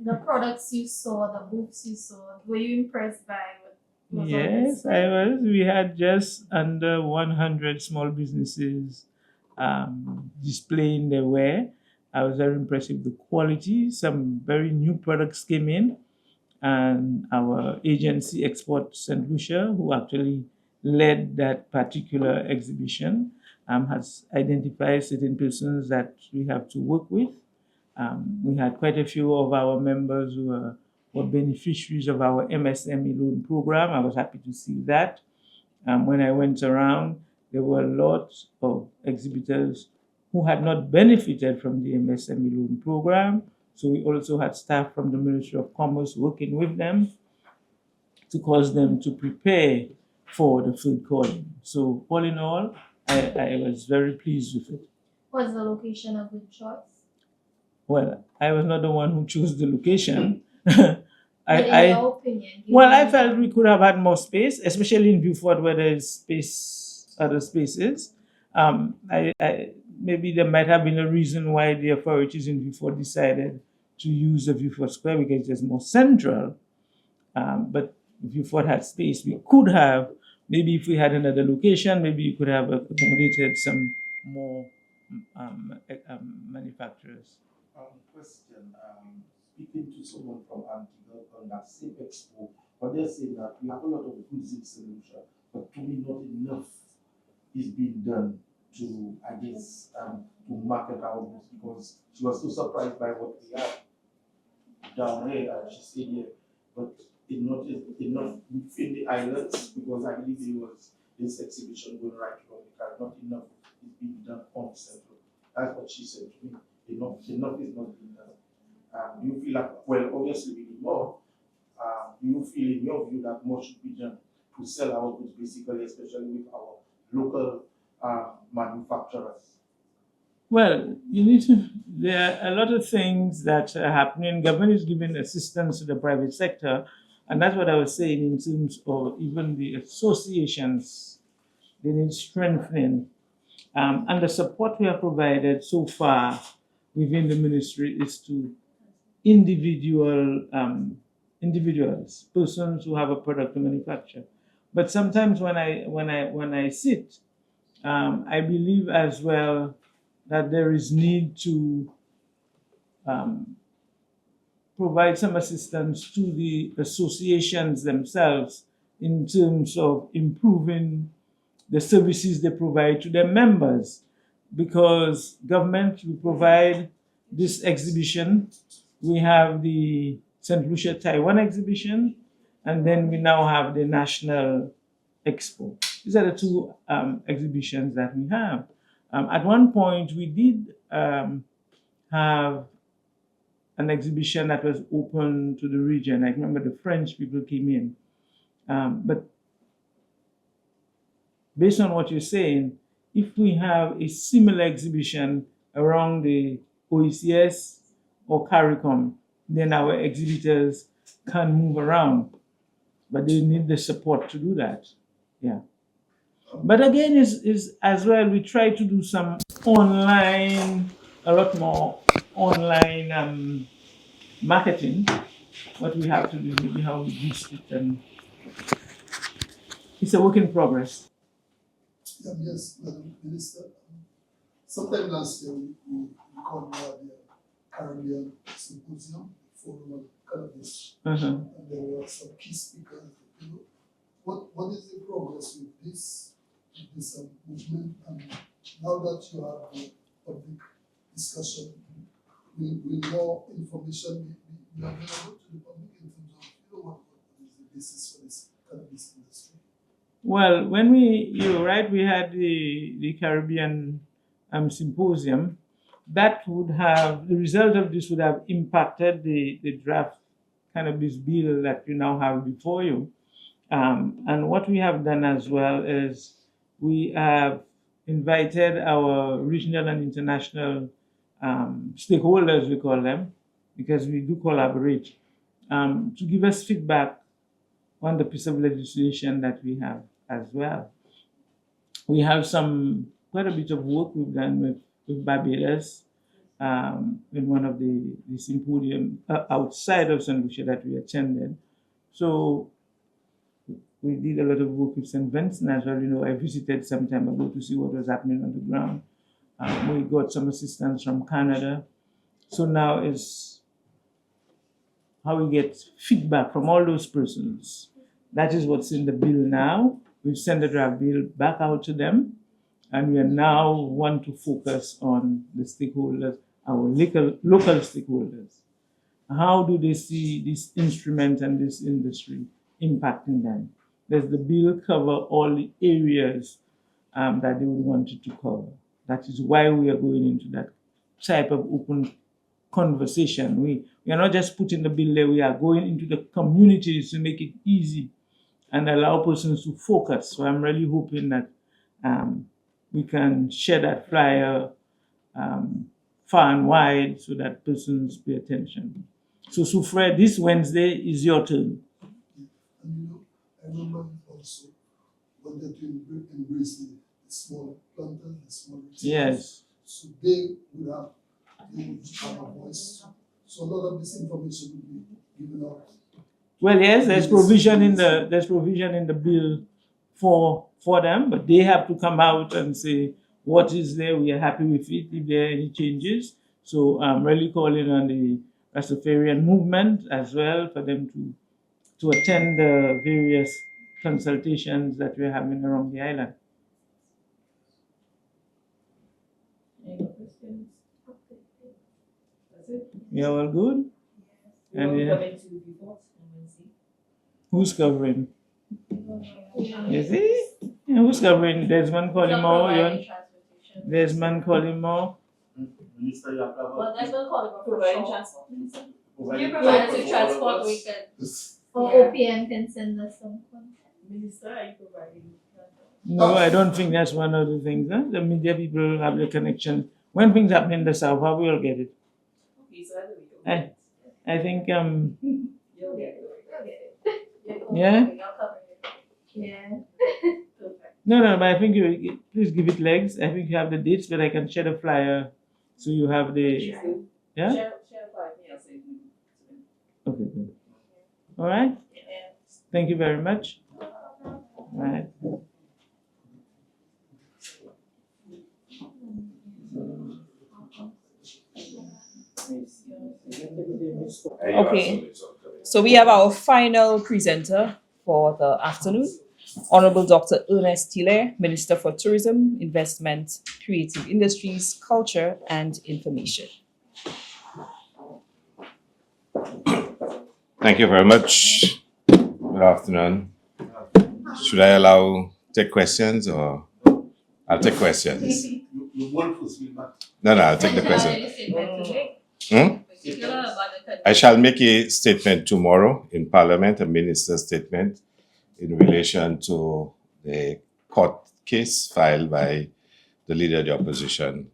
the products you saw, the booths you saw, were you impressed by what was on yes, display? I was. We had just under 100 small businesses displaying their ware. I was very impressed with the quality. Some very new products came in, and our agency, Export St. Lucia, who actually led that particular exhibition, has identified certain persons that we have to work with. We had quite a few of our members who were beneficiaries of our MSME loan program. I was happy to see that. When I went around, there were a lot of exhibitors who had not benefited from the MSME loan program. So we also had staff from the Ministry of Commerce working with them to cause them to prepare for the food calling. So all in all, I was very pleased with it. Was the location a good choice? Well, I was not the one who chose the location. But in your opinion, Well, I felt we could have had more space, especially in Beaufort where there is space, other spaces. Maybe there might have been a reason why the authorities in Beaufort decided to use the Beaufort Square because it's more central. But if Beaufort had space, we could have, maybe if we had another location, maybe you could have accommodated some more manufacturers. Question. Speaking to someone from Antigua on that same expo, but they're saying that we have a lot of goods in solution, but to me not enough is being done to, I guess, to market our goods because she was so surprised by what we have down here, and she said, yeah, but it's not within the islands because I believe there was this exhibition going right around the car, not enough is being done on central. That's what she said to me. Enough is not being done. Do you feel like, well, obviously we need more. Do you feel in your view that more should be done to sell our goods basically, especially with our local manufacturers? Well, there are a lot of things that are happening. Government is giving assistance to the private sector, and that's what I was saying in terms of even the associations, they need strengthening. And the support we have provided so far within the ministry is to individuals, persons who have a product to manufacture. But sometimes when I sit, I believe as well that there is need to provide some assistance to the associations themselves in terms of improving the services they provide to their members, because government will provide this exhibition. We have the St. Lucia Taiwan exhibition, and then we now have the National Expo. These are the two exhibitions that we have. At one point, we did have an exhibition that was open to the region. I remember the French people came in. But based on what you're saying, if we have a similar exhibition around the OECS or CARICOM, then our exhibitors can move around. But they need the support to do that. Yeah. But again, is as well, we try to do some online, a lot more online marketing. What we have to do is maybe how we boost it, and it's a work in progress. Yes, Madam Minister. Sometime last year, we called the Caribbean Symposium, Forum on Cannabis, and there were some key speakers. You know, what is the progress with this movement? And now that you have the public discussion, will more information be available to the public in terms of, you know, what is the basis for this cannabis industry? Well, you're right, we had the Caribbean Symposium. That would have, the result of this would have impacted the draft cannabis bill that you now have before you. And what we have done as well is we have invited our regional and international stakeholders, we call them, because we do collaborate, to give us feedback on the piece of legislation that we have as well. We have quite a bit of work we've done with Barbados in one of the symposium outside of St. Lucia that we attended. So we did a lot of work with St. Vincent as well. You know, I visited some time ago to see what was happening on the ground. We got some assistance from Canada. So now is how we get feedback from all those persons. That is what's in the bill now. We've sent the draft bill back out to them, and we are now want to focus on the stakeholders, our local stakeholders. How do they see this instrument and this industry impacting them? Does the bill cover all the areas that they would want it to cover? That is why we are going into that type of open conversation. We are not just putting the bill there, we are going into the communities to make it easy and allow persons to focus. So I'm really hoping that we can share that flyer far and wide so that persons pay attention. So Fred, this Wednesday is your turn. And you know, I remember also wanted to embrace the small planters, the small retailers. Yes. So they would have a voice. So a lot of this information will be given out. Well, yes, there's provision in the bill for them, but they have to come out and say what is there. We are happy with it. If there are any changes, so I'm really calling on the Rastafarian movement as well for them to attend the various consultations that we're having around the island. Any questions? That's it. Yeah, all good. And We'll come into report on Wednesday. who's covering? You see? Yeah, who's covering? Desmond Collymore. Desmond Collymore. Minister, you have to have Well, that's what call it Providing for transport. You provide us with transport, we can. Or OPM can send us some content. Minister, are you providing transport? No, I don't think that's one of the things. Huh? The media people have the connection. When things happen in the south, how we all get it? Okay, so either way. I think You'll get it. yeah. Yeah. Perfect. No, but I think you please give it legs. I think you have the dates, but I can share the flyer so you have the yeah. Share 5 minutes. Okay, good. All right. Yeah. Thank you very much. All right. Okay. So we have our final presenter for the afternoon, Honorable Dr. Ernest Tiller, Minister for Tourism, Investment, Creative Industries, Culture, and Information. Thank you very much. Good afternoon. Should I take questions or I'll take questions? No, I'll take the question. I shall make a statement tomorrow in Parliament, a minister's statement in relation to the court case filed by the leader of the opposition.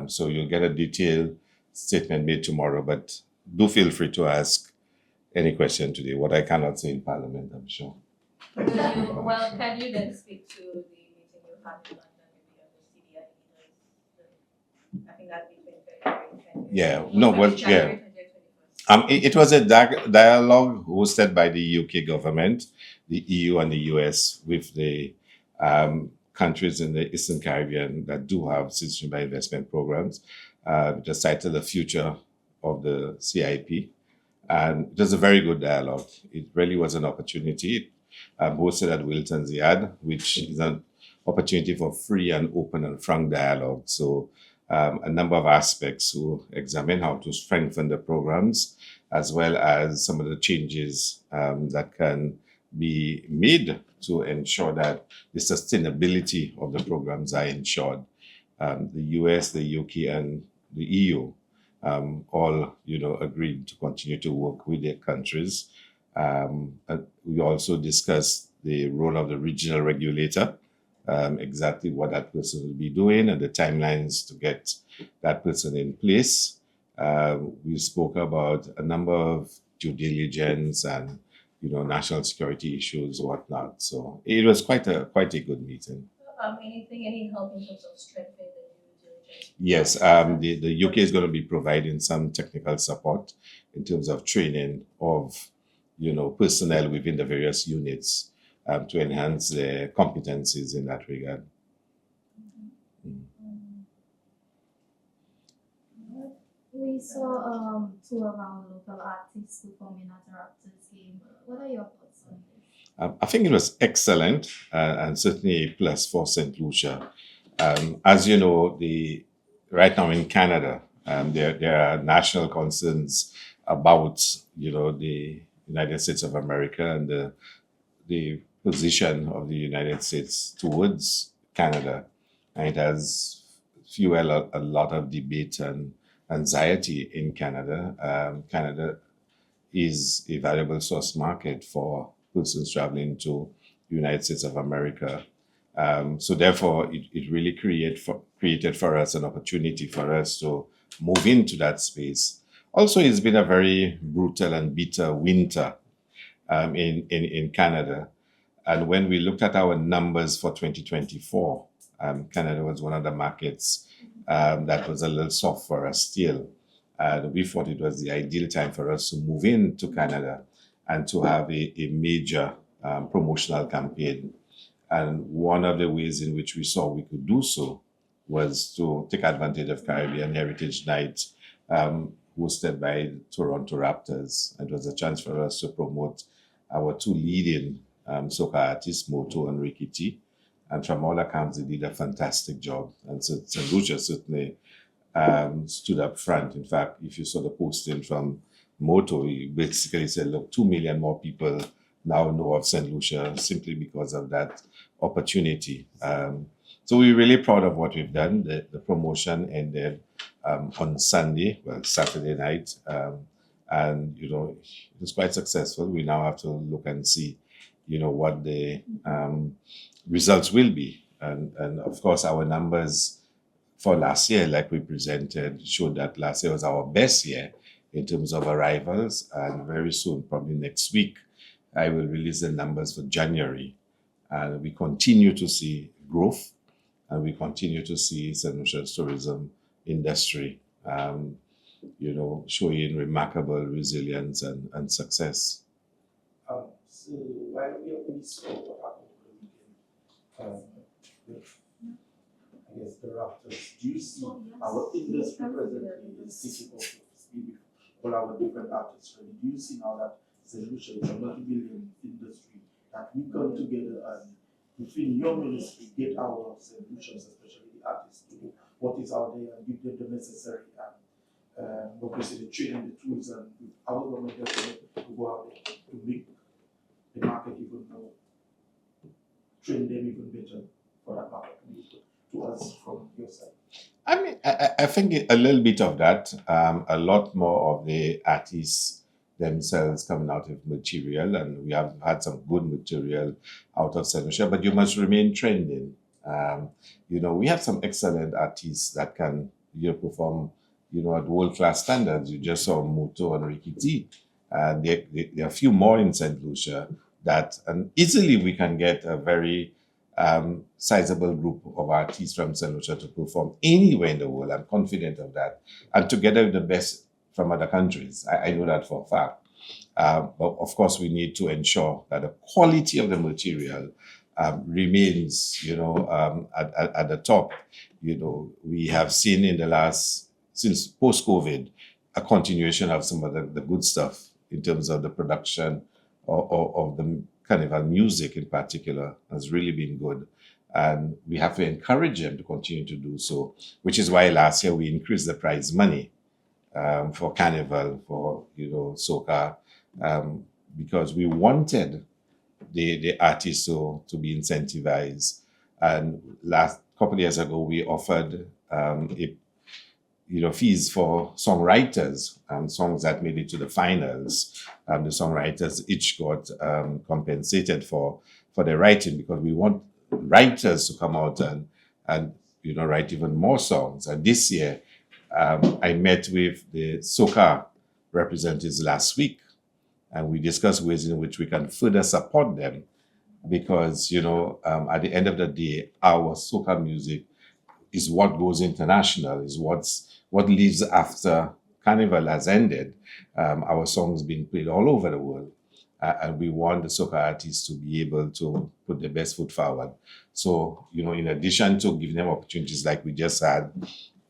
So you'll get a detailed statement made tomorrow, but do feel free to ask any question today. What I cannot say in Parliament, I'm sure. Can you then speak to the meeting you had in London with the CDI leaders? I think that's between February and January. Yeah, no, well, yeah. It was a dialogue hosted by the UK government, the EU and the US with the countries in the Eastern Caribbean that do have citizenship by investment programs. Just cited the future of the CIP. And it was a very good dialogue. It really was an opportunity. Hosted at Wilton's Yard, which is an opportunity for free and open and frank dialogue. So a number of aspects to examine how to strengthen the programs, as well as some of the changes that can be made to ensure that the sustainability of the programs are ensured. The US, the UK, and the EU all, agreed to continue to work with their countries. We also discussed the role of the regional regulator, exactly what that person will be doing and the timelines to get that person in place. We spoke about a number of due diligence and national security issues, whatnot. So it was quite a good meeting. Any help in terms of strengthening the due diligence? Yes, the UK is going to be providing some technical support in terms of training of personnel within the various units to enhance their competencies in that regard. We saw two of our local artists performing at the Raptors game. What are your thoughts on this? I think it was excellent and certainly a plus for St. Lucia. As you know, right now in Canada, there are national concerns about the United States of America and the position of the United States towards Canada. And it has fueled a lot of debate and anxiety in Canada. Canada is a valuable source market for persons traveling to the United States of America. So therefore, it really created for us an opportunity for us to move into that space. Also, it's been a very brutal and bitter winter in Canada. And when we looked at our numbers for 2024, Canada was one of the markets that was a little soft for us still. We thought it was the ideal time for us to move into Canada and to have a major promotional campaign. And one of the ways in which we saw we could do so was to take advantage of Caribbean Heritage Night, hosted by the Toronto Raptors. It was a chance for us to promote our two leading soca artists, Moto and Ricky T. And from all accounts, they did a fantastic job. And so St. Lucia certainly stood up front. In fact, if you saw the posting from Moto, he basically said, look, 2 million more people now know of St. Lucia simply because of that opportunity. So we're really proud of what we've done. The promotion ended on Saturday night. And, it was quite successful. We now have to look and see, what the results will be. And of course, our numbers for last year, like we presented, showed that last year was our best year in terms of arrivals. And very soon, probably next week, I will release the numbers for January. And we continue to see growth, and we continue to see St. Lucia's tourism industry, showing remarkable resilience and success. So while we saw what happened with, I guess, the Raptors, do you see our industry presently sitting up to speed with all our different artists? Do you see now that St. Lucia is a multi-billion industry that we come together and within your ministry get our solutions, especially the artists, to what is out there and give them the necessary obviously the training, the tools, and with our government to go out there to make the market even more, train them even better for that market to us from your side. I mean, I think a little bit of that, a lot more of the artists themselves coming out of material, and we have had some good material out of St. Lucia, but you must remain trending. We have some excellent artists that can perform, at world-class standards. You just saw Muto and Ricky T. There are a few more in St. Lucia and easily we can get a very sizable group of artists from St. Lucia to perform anywhere in the world. I'm confident of that. And together with the best from other countries. I know that for a fact. But of course, we need to ensure that the quality of the material remains, at the top. We have seen since post-COVID, a continuation of some of the good stuff in terms of the production of the Carnival music in particular has really been good. And we have to encourage them to continue to do so, which is why last year we increased the prize money for Carnival, for, soca, because we wanted the artists to be incentivized. And last couple of years ago, we offered fees for songwriters and songs that made it to the finals. The songwriters each got compensated for their writing, because we want writers to come out and write even more songs. And this year, I met with the soca representatives last week, and we discussed ways in which we can further support them, because at the end of the day, our soca music is what goes international, is what lives after Carnival has ended. Our songs being played all over the world, and we want the soca artists to be able to put their best foot forward. So, in addition to giving them opportunities like we just had,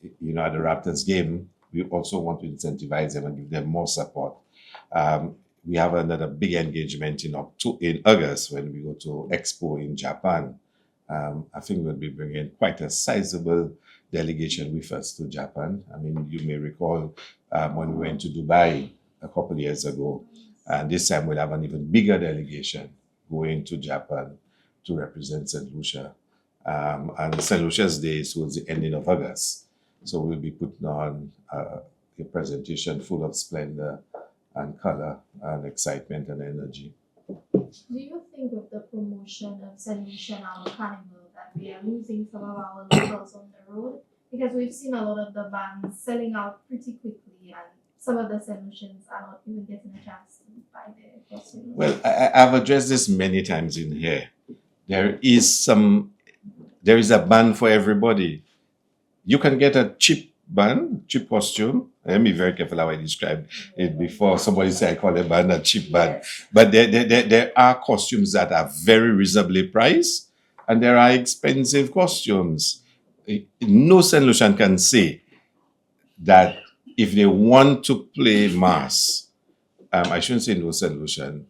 at the Raptors game, we also want to incentivize them and give them more support. We have another big engagement in August when we go to Expo in Japan. I think we'll be bringing quite a sizable delegation with us to Japan. I mean, you may recall when we went to Dubai a couple of years ago, and this time we'll have an even bigger delegation going to Japan to represent St. Lucia. And St. Lucia's Day is towards the ending of August. So we'll be putting on a presentation full of splendor and color and excitement and energy. Do you think with the promotion of St. Lucia and our Carnival that we are losing some of our locals on the road? Because we've seen a lot of the bands selling out pretty quickly, and some of the St. Lucians are not even getting a chance to buy their costumes. Well, I've addressed this many times in here. There is a band for everybody. You can get a cheap band, cheap costume. Let me be very careful how I describe it before somebody say I call a band a cheap band. But there are costumes that are very reasonably priced, and there are expensive costumes. No St. Lucian can say that if they want to play mass, I shouldn't say no St. Lucian,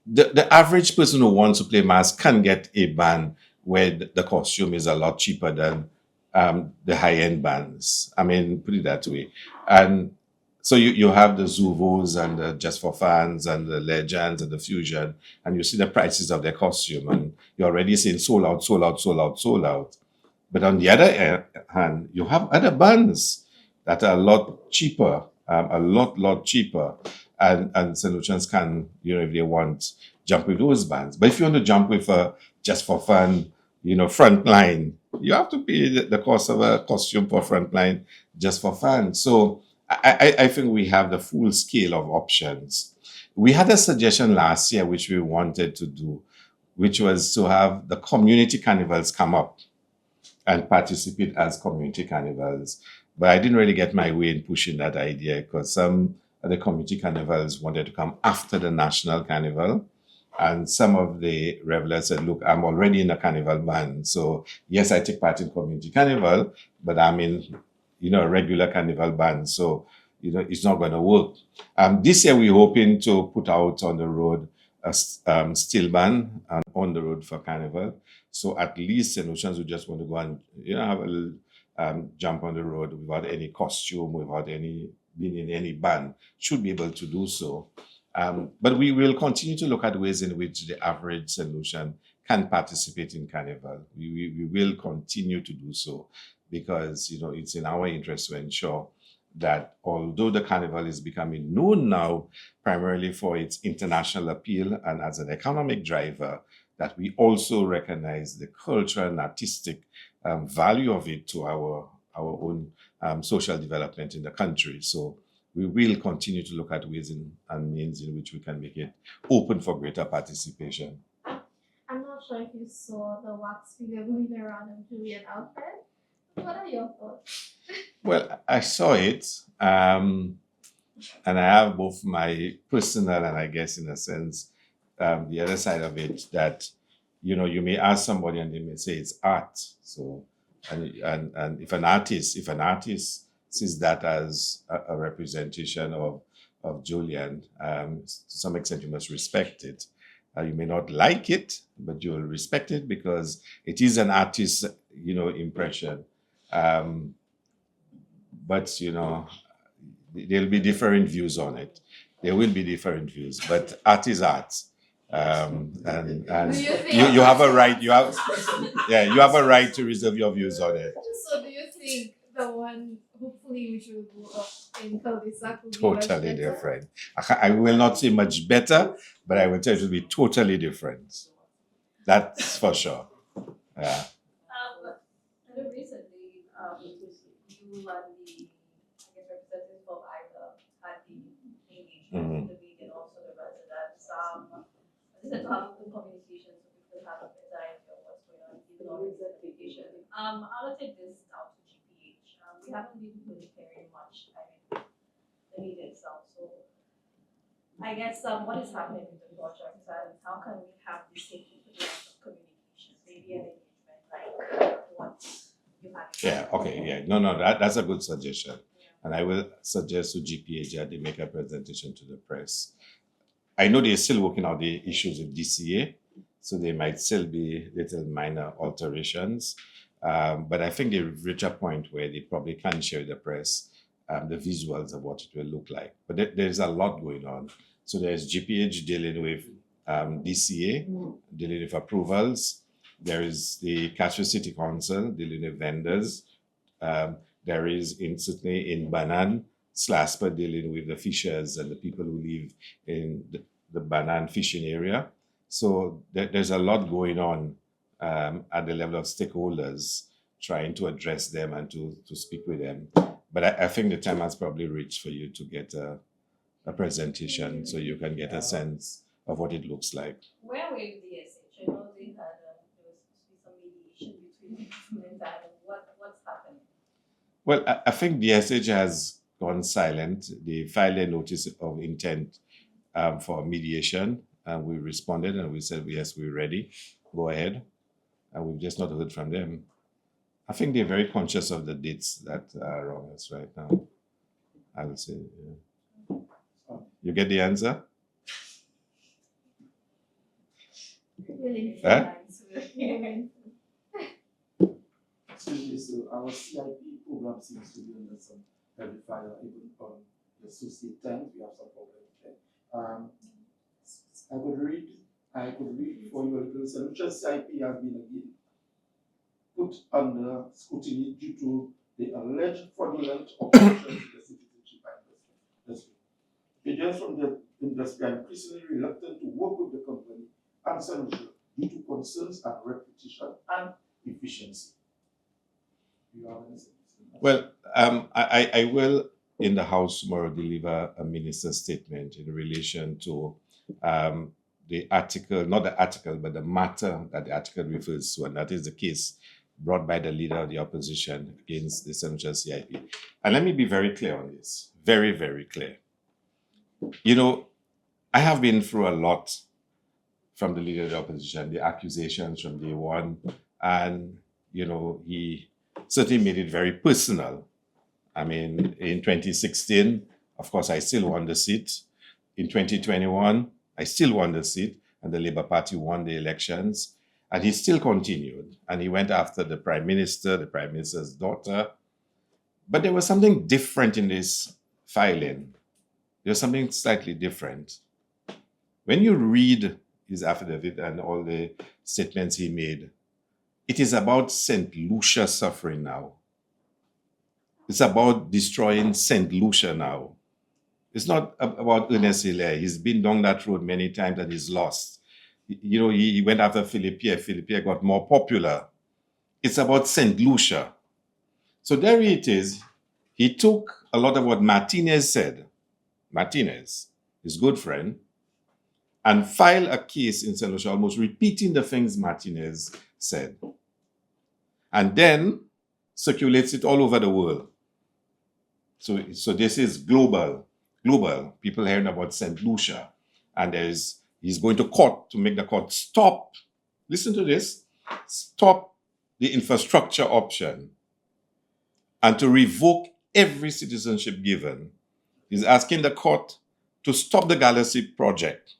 the average person who wants to play mass can get a band where the costume is a lot cheaper than the high-end bands. I mean, put it that way. And so you have the Zuvos and the Just for Fans and the Legends and the Fusion, and you see the prices of their costume, and you're already saying sold out, sold out, sold out, sold out. But on the other hand, you have other bands that are a lot cheaper, a lot cheaper. And St. Lucians can, if they want, jump with those bands. But if you want to jump with Just for Fun, Frontline, you have to pay the cost of a costume for Frontline Just for Fun. So I think we have the full scale of options. We had a suggestion last year, which we wanted to do, which was to have the community carnivals come up and participate as community carnivals. But I didn't really get my way in pushing that idea, because some of the community carnivals wanted to come after the national carnival. And some of the revelers said, look, I'm already in a carnival band. So yes, I take part in community carnival, but I'm in, a regular carnival band. So, it's not going to work. This year we're hoping to put out on the road still ban on the road for Carnival. So at least St. Lucians who just want to go and have a little jump on the road without any costume, without any being in any band, should be able to do so. But we will continue to look at ways in which the average St. Lucian can participate in Carnival. We will continue to do so because it's in our interest to ensure that although the Carnival is becoming known now primarily for its international appeal and as an economic driver, that we also recognize the cultural and artistic value of it to our own social development in the country. So we will continue to look at ways and means in which we can make it open for greater participation. I'm not sure if you saw the wax figure going around of Julian Alfred. What are your thoughts? Well, I saw it, and I have both my personal and I guess in a sense the other side of it that you may ask somebody and they may say it's art. So and if an artist sees that as a representation of Julian, to some extent you must respect it. You may not like it, but you'll respect it because it is an artist's impression. But there'll be different views on it. There will be different views, but art is art. And you have a right. You have a right to reserve your views on it. So do you think the one hopefully we should go up in cul-de-sac will be Totally much better? different. I will not say much better, but I will tell you it will be totally different. That's for sure. Yeah. I know recently, you and the representatives from either had the engagement with the media and also the residents. I said to have open communication so people have a better idea of what's going on, even on investigation. I want to take this out to GPH. We haven't been really hearing much, the media itself. So I guess what is happening with the project and how can we have this safety of communication, maybe an engagement like what you had. Yeah, okay, yeah. No, that's a good suggestion. And I will suggest to GPH that they make a presentation to the press. I know they're still working out the issues with DCA, so there might still be little minor alterations. But I think they've reached a point where they probably can share with the press the visuals of what it will look like. But there's a lot going on. So there's GPH dealing with DCA, dealing with approvals. There is the Castro City Council dealing with vendors. There is certainly in Banan, SLASPA dealing with the fishers and the people who live in the Banan fishing area. So there's a lot going on at the level of stakeholders, trying to address them and to speak with them. But I think the time has probably reached for you to get a presentation so you can get a sense of what it looks like. Where were you the SH? I know they had there was supposed to be some mediation between the government and what's happening. Well, I think DSH has gone silent. They filed a notice of intent for mediation, and we responded and we said, yes, we're ready. Go ahead. And we've just not heard from them. I think they're very conscious of the dates that are on us right now. I would say. Yeah. You get the answer? Huh? Excuse me, so our CIP program seems to be under some heavy fire, even on the associate time. We have some problems there. I could read for you a little solution. CIP has been again put under scrutiny due to the alleged fraudulent operations in the citizenship industry. Agents from the industry are increasingly reluctant to work with the company and solution due to concerns and reputation and efficiency. Do you have anything? Well, I will in the House tomorrow deliver a minister's statement in relation to the article, not the article, but the matter that the article refers to, and that is the case brought by the leader of the opposition against the Central CIP. And let me be very clear on this, very, very clear. I have been through a lot from the leader of the opposition, the accusations from day one, and, he certainly made it very personal. I mean, in 2016, of course, I still won the seat. In 2021, I still won the seat, and the Labour Party won the elections. And he still continued. And he went after the Prime Minister, the Prime Minister's daughter. But there was something different in this filing. There was something slightly different. When you read his affidavit and all the statements he made, it is about St. Lucia suffering now. It's about destroying St. Lucia now. It's not about Ernest Hilaire. He's been down that road many times and he's lost. You know, he went after Philippe Pierre. Philippe Pierre got more popular. It's about St. Lucia. So there it is. He took a lot of what Martinez said, Martinez, his good friend, and filed a case in St. Lucia, almost repeating the things Martinez said. And then circulates it all over the world. So this is global. People hearing about St. Lucia. And he's going to court to make the court stop. Listen to this. Stop the infrastructure option and to revoke every citizenship given. He's asking the court to stop the Galaxy project,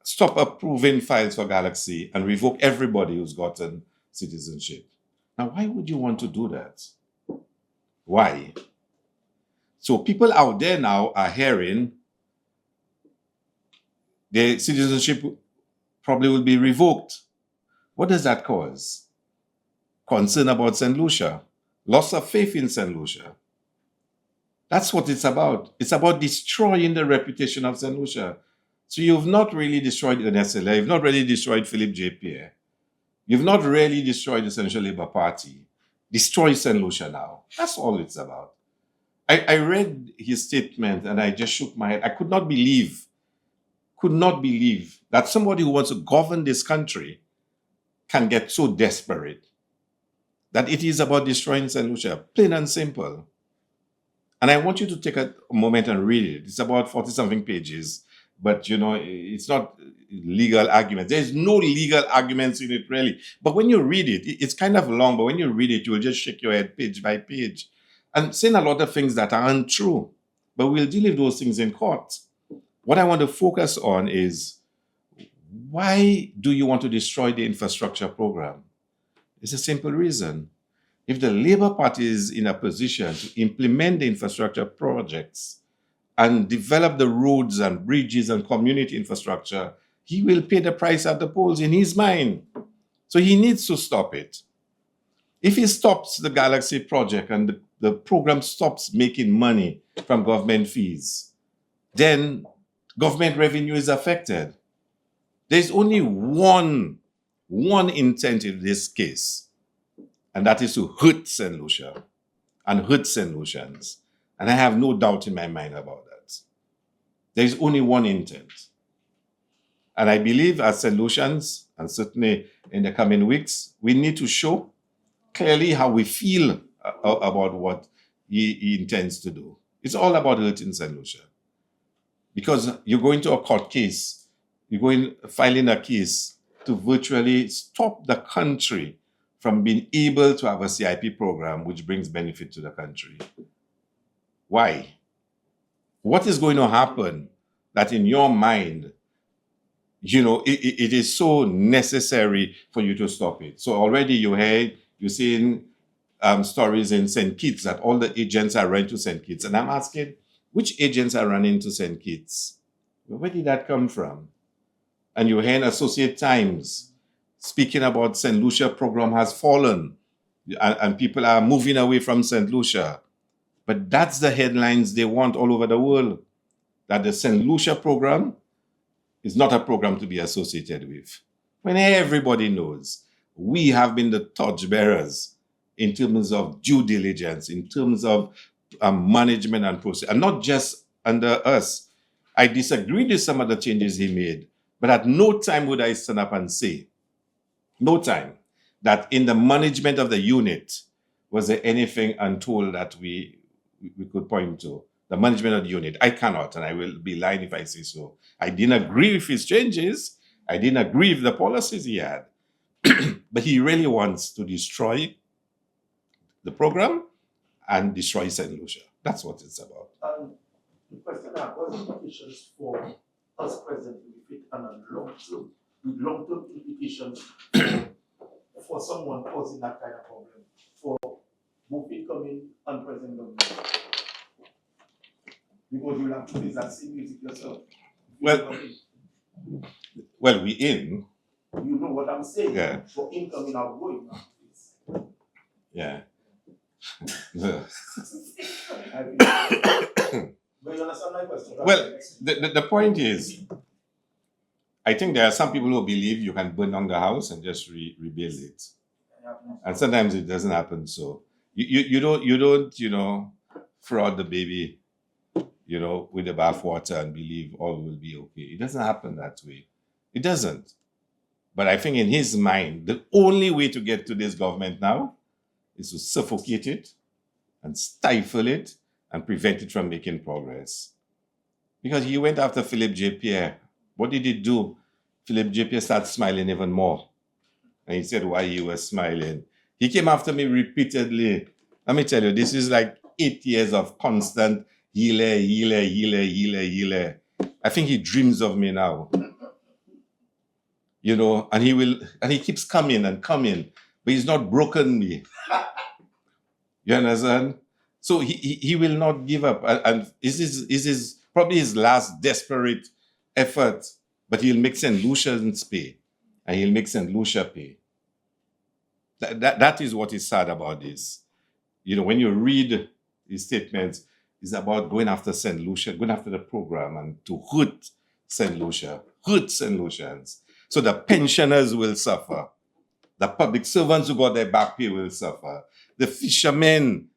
stop approving files for Galaxy, and revoke everybody who's gotten citizenship. Now, why would you want to do that? Why? So people out there now are hearing their citizenship probably will be revoked. What does that cause? Concern about St. Lucia. Loss of faith in St. Lucia. That's what it's about. It's about destroying the reputation of St. Lucia. So you've not really destroyed Ernest Hilaire. You've not really destroyed Philippe J. Pierre. You've not really destroyed the Central Labour Party. Destroy St. Lucia now. That's all it's about. I read his statement and I just shook my head. I could not believe that somebody who wants to govern this country can get so desperate that it is about destroying St. Lucia, plain and simple. And I want you to take a moment and read it. It's about 40-something pages, but you know, it's not legal arguments. There's no legal arguments in it, really. But when you read it, it's kind of long, but when you read it, you'll just shake your head page by page. And saying a lot of things that are untrue. But we'll deal with those things in court. What I want to focus on is, why do you want to destroy the infrastructure program? It's a simple reason. If the Labour Party is in a position to implement the infrastructure projects and develop the roads and bridges and community infrastructure, he will pay the price at the polls in his mind. So he needs to stop it. If he stops the Galaxy project and the program stops making money from government fees, then government revenue is affected. There's only one intent in this case, and that is to hurt St. Lucia and hurt St. Lucians. And I have no doubt in my mind about that. There is only one intent. And I believe as St. Lucians, and certainly in the coming weeks, we need to show clearly how we feel about what he intends to do. It's all about hurting St. Lucia. Because you're going to a court case, filing a case to virtually stop the country from being able to have a CIP program which brings benefit to the country. Why? What is going to happen that in your mind, you know, it is so necessary for you to stop it? So already you're seeing stories in St. Kitts that all the agents are running to St. Kitts. And I'm asking, which agents are running to St. Kitts? Where did that come from? And you hear in Associate Times speaking about St. Lucia program has fallen and people are moving away from St. Lucia. But that's the headlines they want all over the world, that the St. Lucia program is not a program to be associated with. When everybody knows we have been the torchbearers in terms of due diligence, in terms of management and process, and not just under us. I disagree with some of the changes he made, but at no time would I stand up and say, no time, that in the management of the unit, was there anything untold that we could point to? The management of the unit, I cannot, and I will be lying if I say so. I didn't agree with his changes. I didn't agree with the policies he had. But he really wants to destroy the program and destroy St. Lucia. That's what it's about. The question I was petitions for us presently with it on a long-term, with long-term implications for someone causing that kind of problem, for both incoming and present government. Because you will have to face that same music yourself. Well, well, we in. You know what I'm saying? Yeah. For incoming, outgoing. Yeah. But you understand my question? Right? Well, the point is, I think there are some people who believe you can burn down the house and just rebuild it, and sometimes it doesn't happen. So you don't fraud the baby, with the bathwater and believe all will be okay. It doesn't happen that way. It doesn't. But I think in his mind, the only way to get to this government now is to suffocate it and stifle it and prevent it from making progress. Because he went after Philip J. Pierre. What did he do? Philip J. Pierre started smiling even more. And he said why he was smiling. He came after me repeatedly. Let me tell you, this is like 8 years of constant healer. I think he dreams of me now. And he keeps coming and coming, but he's not broken me. You understand? So he will not give up. And this is probably his last desperate effort, but he'll make St. Lucians pay. And he'll make St. Lucia pay. That is what is sad about this. When you read his statements, it's about going after St. Lucia, going after the program and to hurt St. Lucia, hurt St. Lucians. So the pensioners will suffer. The public servants who got their back pay will suffer. The fishermen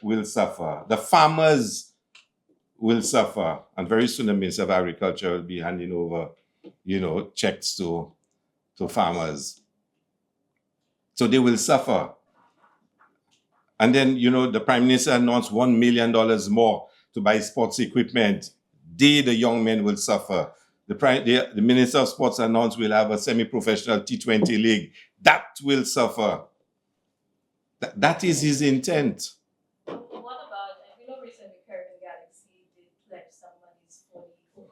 will suffer. The farmers will suffer. And very soon the Minister of Agriculture will be handing over, checks to farmers. So they will suffer. And then, the Prime Minister announced $1 million more to buy sports equipment. The young men will suffer. The Minister of Sports announced we'll have a semi-professional T20 league. That will suffer. That is his intent. What about, recently Carnival Galaxy did pledge some monies for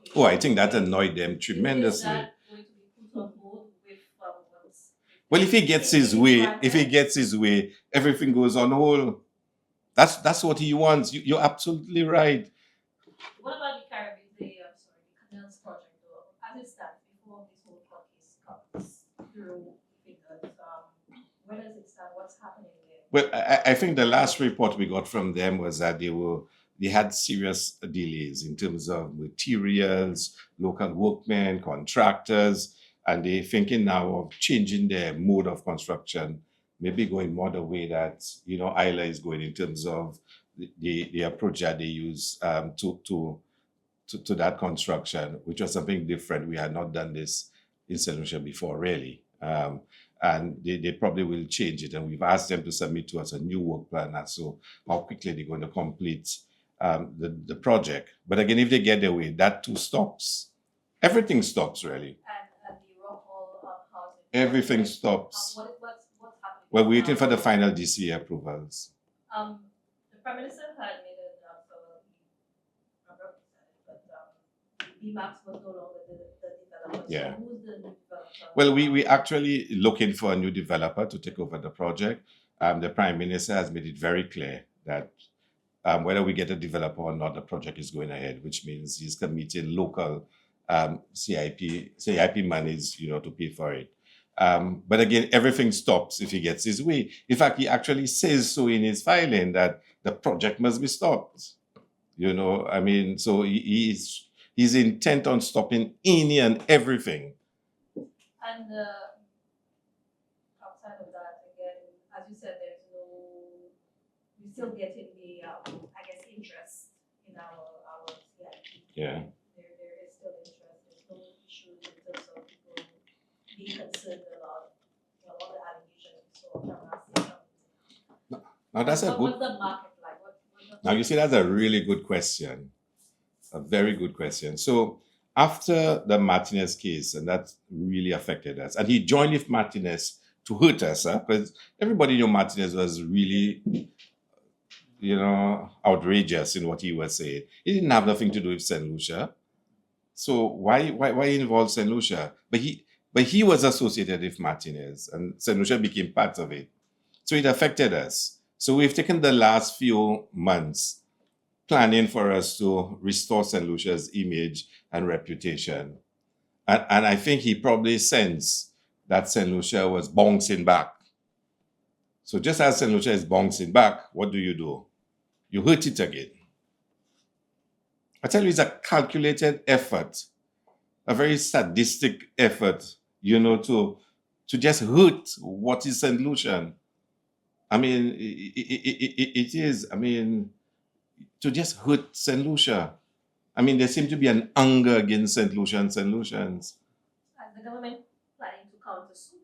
the Oh, I think that annoyed them tremendously. Is that going to be put on hold with Well, if he gets his way, everything goes on hold. That's what he wants. You're absolutely right. What about the Caribbean, the Canals project, though? As it stands, before this whole case comes through figures, where does it stand? What's happening there? Well, I think the last report we got from them was that they had serious delays in terms of materials, local workmen, contractors, and they're thinking now of changing their mode of construction, maybe going more the way that Isla is going in terms of the approach that they use to that construction, which was something different. We had not done this in St. Lucia before, really. And they probably will change it. And we've asked them to submit to us a new work plan as to how quickly they're going to complete the project. But again, if they get their way, that too stops. Everything stops, really. And the rock hall housing. Everything stops. What's happening? We're waiting for the final DCA approvals. The Prime Minister had made an but BMAX was no longer the developer. Yeah. So who's the new developer? Well, we actually looking for a new developer to take over the project. The Prime Minister has made it very clear that whether we get a developer or not, the project is going ahead, which means he's committing local CIP monies, to pay for it. But again, everything stops if he gets his way. In fact, he actually says so in his filing that the project must be stopped. So he's intent on stopping any and everything. And outside of that, again, as you said, we're still getting the, interest in our CIP. Yeah. There is still interest. There's no issue in terms of people being concerned about, all the allegations we saw from last year. Now that's a good. What's the market like? Now you see, that's a really good question. A very good question. So after the Martinez case, and that really affected us, and he joined with Martinez to hurt us, because everybody knew Martinez was really, outrageous in what he was saying. It didn't have nothing to do with St. Lucia. So why involve St. Lucia? But he was associated with Martinez, and St. Lucia became part of it. So it affected us. So we've taken the last few months planning for us to restore St. Lucia's image and reputation. And I think he probably sensed that St. Lucia was bouncing back. So just as St. Lucia is bouncing back, what do? You hurt it again. I tell you, it's a calculated effort, a very sadistic effort, to just hurt what is St. Lucian. I mean, it is. I mean, to just hurt St. Lucia. I mean, there seems to be an anger against St. Lucia and St. Lucians. Is the government planning to counter suit?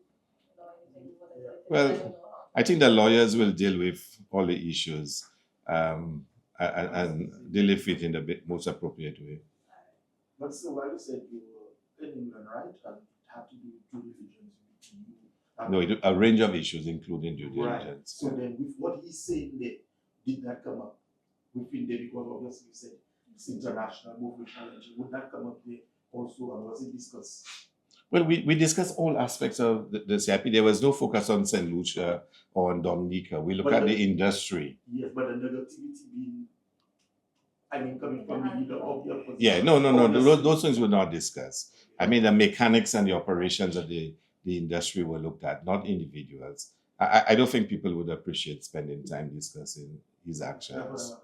Well, I think the lawyers will deal with all the issues and deal with it in the most appropriate way. But still, while you said you were in England, right? And it had to do with due diligence with you. No, a range of issues, including due Right. diligence. So then, with what he's saying there, did that come up within there? Because obviously you said it's international movement challenge. Would that come up there also, and was it discussed? Well, we discussed all aspects of the CIP. There was no focus on St. Lucia or on Dominica. We look at the industry. Yes, but the negativity being, I mean, coming from the leader of the opposition. Yeah, no. Those things were not discussed. I mean, the mechanics and the operations of the industry were looked at, not individuals. I don't think people would appreciate spending time discussing his actions.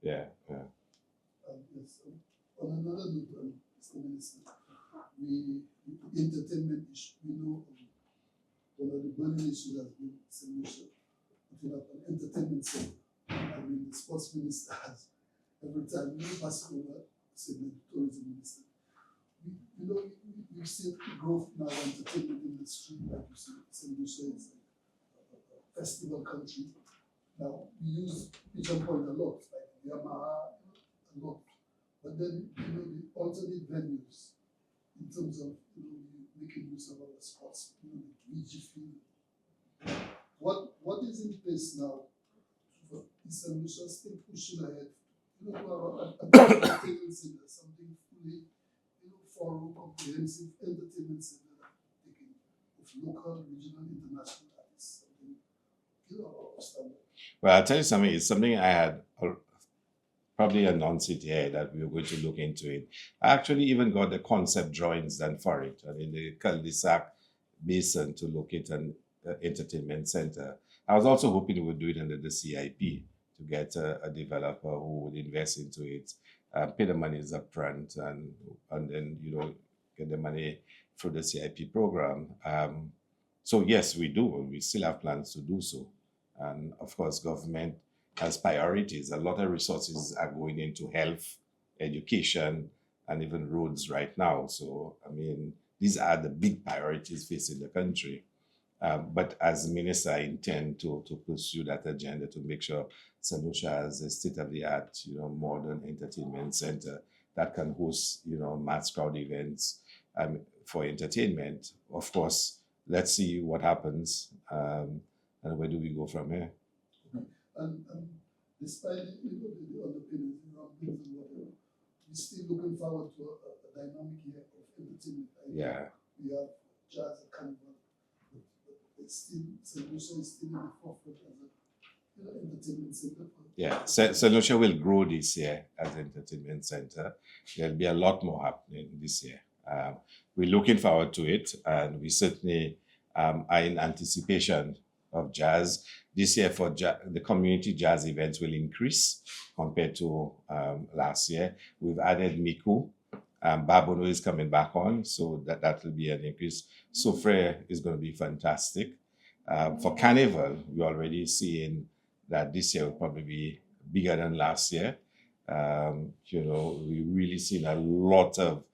Yeah. Yes, on another note, Mr. Minister, the entertainment issue, one of the burning issues has been solution, putting up an entertainment center. I mean, the sports minister has, every time we pass over, said the tourism minister. We've seen growth in our entertainment industry, like you see, St. Lucia is a festival country. Now, we use Pigeon Point a lot, like Yamaha, a lot. But then, the alternate venues, in terms of, making use of our sports, the registry. What is in place now? Is St. Lucia still pushing ahead? To our entertainment center, something fully, forum, comprehensive entertainment center that taking with local, regional, international artists, something, standard. Well, I'll tell you something. It's something I had probably announced it here that we were going to look into it. I actually even got the concept drawings done for it. I mean, the cul-de-sac basin to locate an entertainment center. I was also hoping we would do it under the CIP to get a developer who would invest into it, pay the monies up front, and then, get the money through the CIP program. So yes, we do. We still have plans to do so. And of course, government has priorities. A lot of resources are going into health, education, and even roads right now. So, I mean, these are the big priorities facing the country. But as minister, I intend to pursue that agenda to make sure St. Lucia has a state-of-the-art, modern entertainment center that can host, mass crowd events for entertainment. Of course, let's see what happens, and where do we go from here? And despite the underpinnings, and whatever, we're still looking forward to a dynamic year of entertainment. Yeah. We have jazz and carnival, but it's still, St. Lucia is still in the forefront as an entertainment center. Yeah, St. Lucia will grow this year as an entertainment center. There'll be a lot more happening this year. We're looking forward to it, and we certainly are in anticipation of jazz. This year, for the community jazz events will increase compared to last year. We've added Miku. Babono is coming back on, so that will be an increase. Soufre is going to be fantastic. For Carnival, we're already seeing that this year will probably be bigger than last year. We really seen a lot of,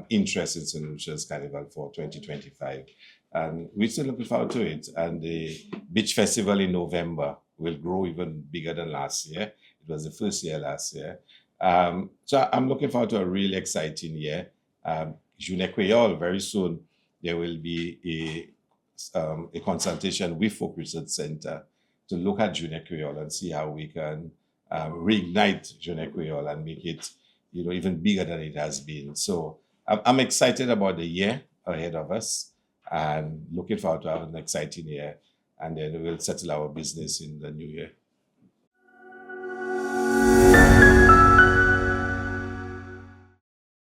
interest in St. Lucia's Carnival for 2025. And we're still looking forward to it. And the Beach Festival in November will grow even bigger than last year. It was the first year last year. So I'm looking forward to a really exciting year. Journée Creole, very soon, there will be a consultation with Folk Research Center to look at Journée Creole and see how we can reignite Journée Creole and make it even bigger than it has been. So I'm excited about the year ahead of us and looking forward to have an exciting year. And then we'll settle our business in the new year.